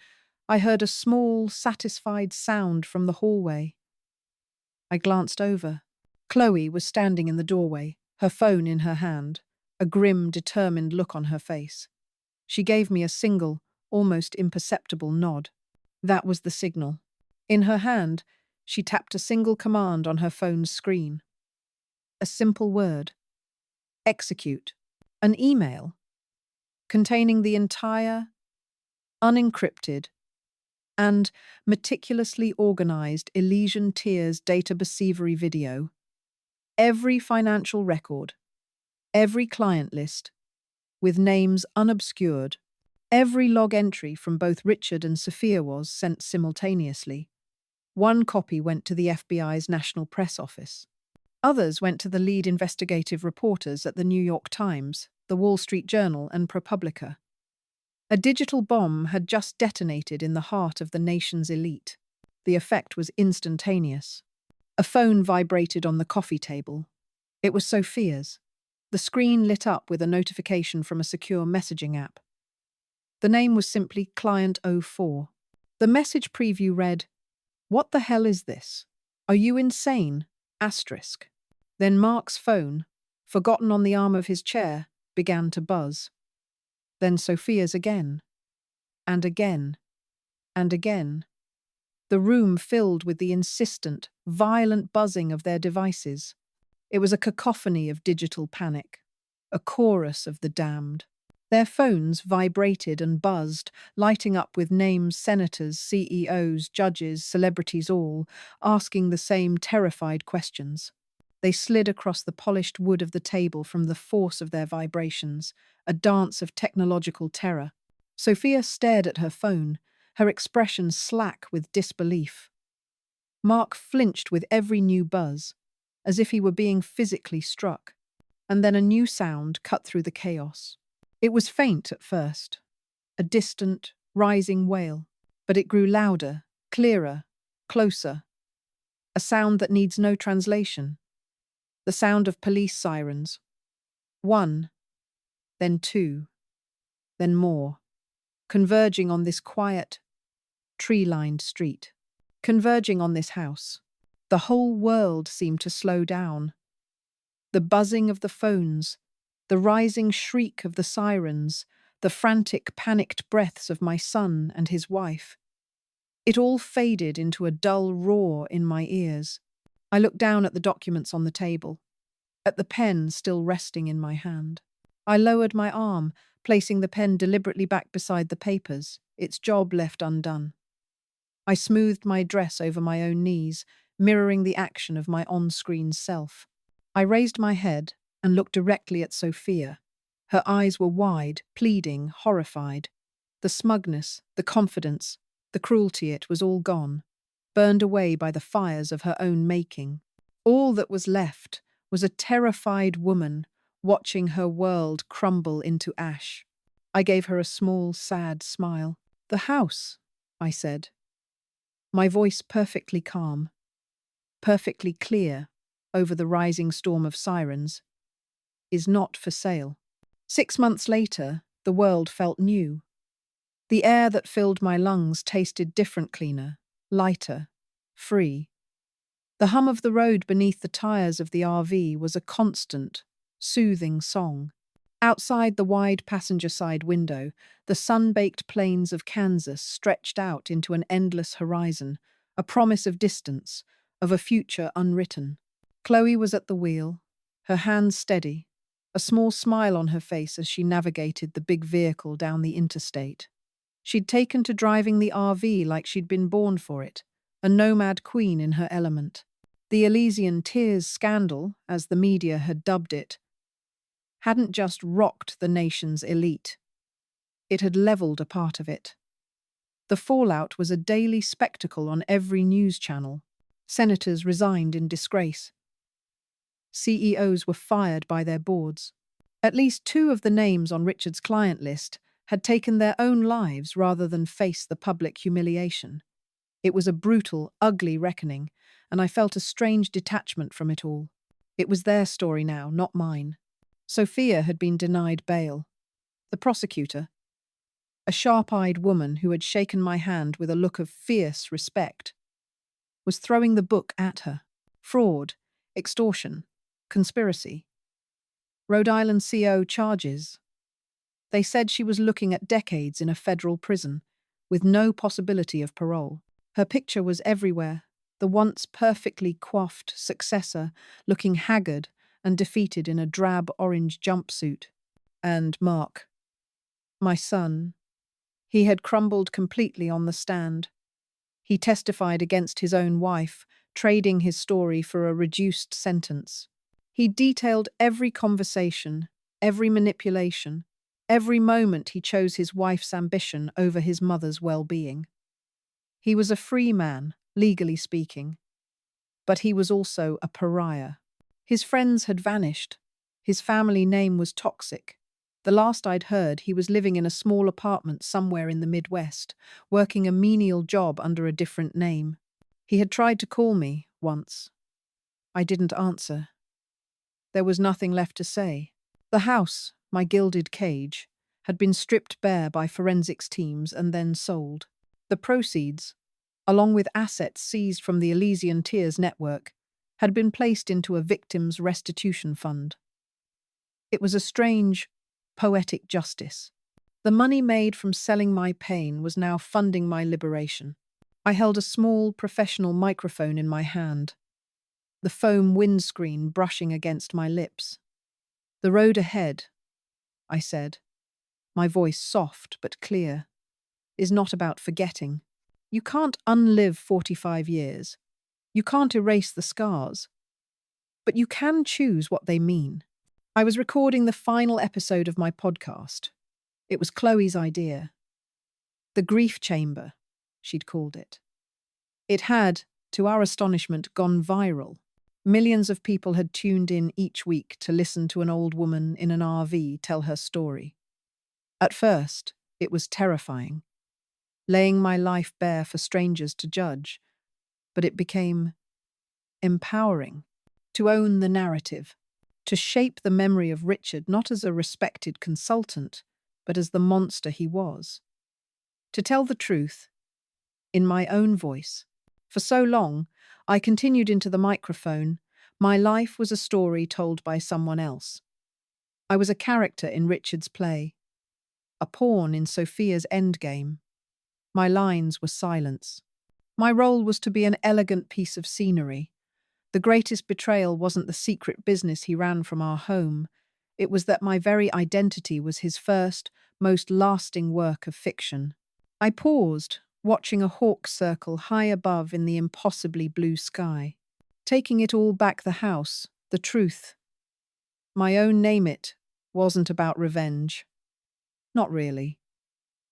I heard a small, satisfied sound from the hallway. I glanced over. Chloe was standing in the doorway, her phone in her hand, a grim, determined look on her face. She gave me a single, almost imperceptible nod. That was the signal. In her hand, she tapped a single command on her phone's screen. A simple word. Execute. An email containing the entire, unencrypted, and meticulously organized Elysian Tears data receivery video, every financial record, every client list, with names unobscured, every log entry from both Richard and Sophia was sent simultaneously. One copy went to the FBI's National Press Office. Others went to the lead investigative reporters at the New York Times, the Wall Street Journal, and ProPublica. A digital bomb had just detonated in the heart of the nation's elite. The effect was instantaneous. A phone vibrated on the coffee table. It was Sophia's. The screen lit up with a notification from a secure messaging app. The name was simply Client 04. The message preview read, "What the hell is this? Are you insane? Asterisk." Then Mark's phone, forgotten on the arm of his chair, began to buzz. Then Sophia's again, and again, and again. The room filled with the insistent, violent buzzing of their devices. It was a cacophony of digital panic, a chorus of the damned. Their phones vibrated and buzzed, lighting up with names senators, CEOs, judges, celebrities all, asking the same terrified questions. They slid across the polished wood of the table from the force of their vibrations, a dance of technological terror. Sophia stared at her phone, her expression slack with disbelief. Mark flinched with every new buzz, as if he were being physically struck. And then a new sound cut through the chaos. It was faint at first, a distant, rising wail, but it grew louder, clearer, closer. A sound that needs no translation. The sound of police sirens. One, then two, then more, converging on this quiet, tree-lined street, converging on this house. The whole world seemed to slow down. The buzzing of the phones, the rising shriek of the sirens, the frantic, panicked breaths of my son and his wife. It all faded into a dull roar in my ears. I looked down at the documents on the table, at the pen still resting in my hand. I lowered my arm, placing the pen deliberately back beside the papers, its job left undone. I smoothed my dress over my own knees, mirroring the action of my on-screen self. I raised my head and looked directly at Sophia. Her eyes were wide, pleading, horrified. The smugness, the confidence, the cruelty, it was all gone, burned away by the fires of her own making. All that was left was a terrified woman watching her world crumble into ash. I gave her a small, sad smile. "The house," I said, my voice perfectly calm, perfectly clear over the rising storm of sirens, "is not for sale." 6 months later, the world felt new. The air that filled my lungs tasted different, cleaner, lighter, free. The hum of the road beneath the tires of the RV was a constant, soothing song. Outside the wide passenger side window, the sun-baked plains of Kansas stretched out into an endless horizon, a promise of distance, of a future unwritten. Chloe was at the wheel, her hands steady, a small smile on her face as she navigated the big vehicle down the interstate. She'd taken to driving the RV like she'd been born for it, a nomad queen in her element. The Elysian Tears scandal, as the media had dubbed it, hadn't just rocked the nation's elite. It had leveled a part of it. The fallout was a daily spectacle on every news channel. Senators resigned in disgrace. CEOs were fired by their boards. At least 2 of the names on Richard's client list had taken their own lives rather than face the public humiliation. It was a brutal, ugly reckoning, and I felt a strange detachment from it all. It was their story now, not mine. Sophia had been denied bail. The prosecutor, a sharp-eyed woman who had shaken my hand with a look of fierce respect, was throwing the book at her. Fraud, extortion, conspiracy. Rhode Island CO charges. They said she was looking at decades in a federal prison, with no possibility of parole. Her picture was everywhere, the once perfectly coiffed successor looking haggard and defeated in a drab orange jumpsuit. And Mark, my son, he had crumbled completely on the stand. He testified against his own wife, trading his story for a reduced sentence. He detailed every conversation, every manipulation, every moment he chose his wife's ambition over his mother's well-being. He was a free man, legally speaking, but he was also a pariah. His friends had vanished. His family name was toxic. The last I'd heard, he was living in a small apartment somewhere in the Midwest, working a menial job under a different name. He had tried to call me once. I didn't answer. There was nothing left to say. The house, my gilded cage, had been stripped bare by forensics teams and then sold. The proceeds, along with assets seized from the Elysian Tears network, had been placed into a victims' restitution fund. It was a strange, poetic justice. The money made from selling my pain was now funding my liberation. I held a small, professional microphone in my hand, the foam windscreen brushing against my lips. "The road ahead," I said, my voice soft but clear, "is not about forgetting. You can't unlive 45 years. You can't erase the scars. But you can choose what they mean." I was recording the final episode of my podcast. It was Chloe's idea. The grief chamber, she'd called it. It had, to our astonishment, gone viral. Millions of people had tuned in each week to listen to an old woman in an RV tell her story. At first, it was terrifying, laying my life bare for strangers to judge, but it became empowering, to own the narrative, to shape the memory of Richard not as a respected consultant, but as the monster he was. To tell the truth, in my own voice. For so long, I continued into the microphone. My life was a story told by someone else. I was a character in Richard's play, a pawn in Sophia's endgame. My lines were silence. My role was to be an elegant piece of scenery. The greatest betrayal wasn't the secret business he ran from our home. It was that my very identity was his first, most lasting work of fiction. I paused, watching a hawk circle high above in the impossibly blue sky. Taking it all back the house, the truth. My own name it wasn't about revenge. Not really.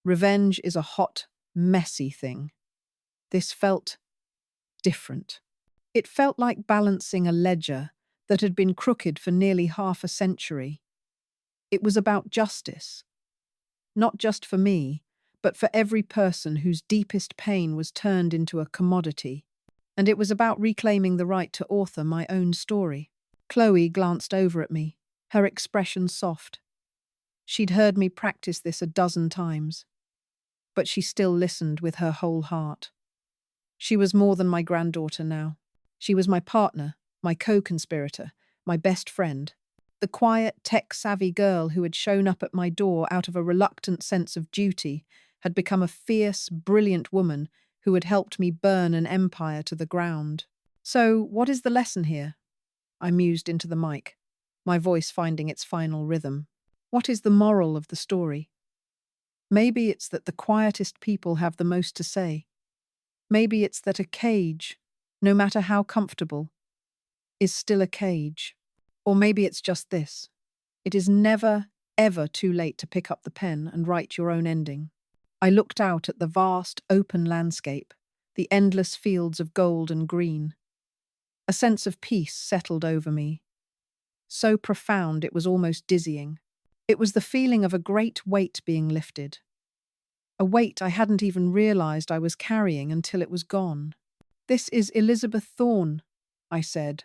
Revenge is a hot, messy thing. This felt different. It felt like balancing a ledger that had been crooked for nearly half a century. It was about justice. Not just for me, but for every person whose deepest pain was turned into a commodity. And it was about reclaiming the right to author my own story. Chloe glanced over at me, her expression soft. She'd heard me practice this a dozen times, but she still listened with her whole heart. She was more than my granddaughter now. She was my partner, my co-conspirator, my best friend. The quiet, tech-savvy girl who had shown up at my door out of a reluctant sense of duty had become a fierce, brilliant woman who had helped me burn an empire to the ground. So, what is the lesson here? I mused into the mic, my voice finding its final rhythm. What is the moral of the story? Maybe it's that the quietest people have the most to say. Maybe it's that a cage, no matter how comfortable, is still a cage. Or maybe it's just this. It is never, ever too late to pick up the pen and write your own ending. I looked out at the vast, open landscape, the endless fields of gold and green. A sense of peace settled over me. So profound it was almost dizzying. It was the feeling of a great weight being lifted. A weight I hadn't even realized I was carrying until it was gone. "This is Elizabeth Thorne," I said,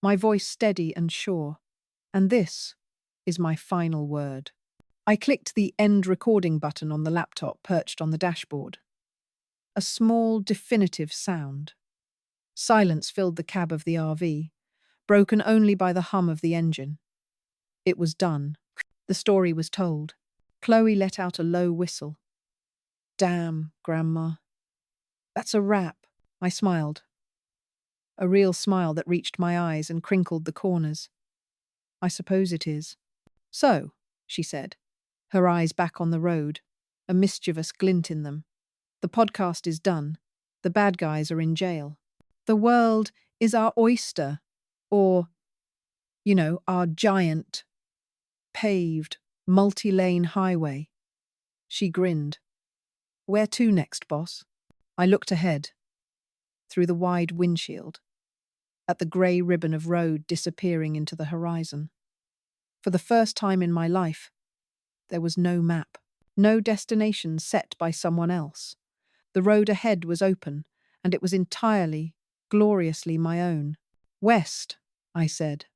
my voice steady and sure. "And this is my final word." I clicked the end recording button on the laptop perched on the dashboard. A small, definitive sound. Silence filled the cab of the RV, broken only by the hum of the engine. It was done. The story was told. Chloe let out a low whistle. "Damn, Grandma." "That's a wrap," I smiled. A real smile that reached my eyes and crinkled the corners. "I suppose it is." "So," she said, her eyes back on the road, a mischievous glint in them. "The podcast is done. The bad guys are in jail. The world is our oyster, or, our giant, paved, multi-lane highway." She grinned. "Where to next, boss?" I looked ahead, through the wide windshield, at the grey ribbon of road disappearing into the horizon. For the first time in my life, there was no map, no destination set by someone else. The road ahead was open, and it was entirely, gloriously my own. "West," I said,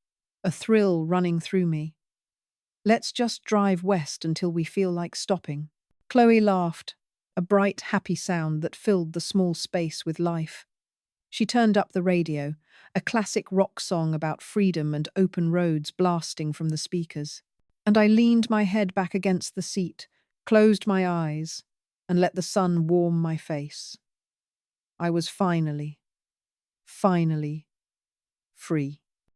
a thrill running through me. "Let's just drive west until we feel like stopping." Chloe laughed, a bright, happy sound that filled the small space with life. She turned up the radio, a classic rock song about freedom and open roads blasting from the speakers. And I leaned my head back against the seat, closed my eyes, and let the sun warm my face. I was finally free.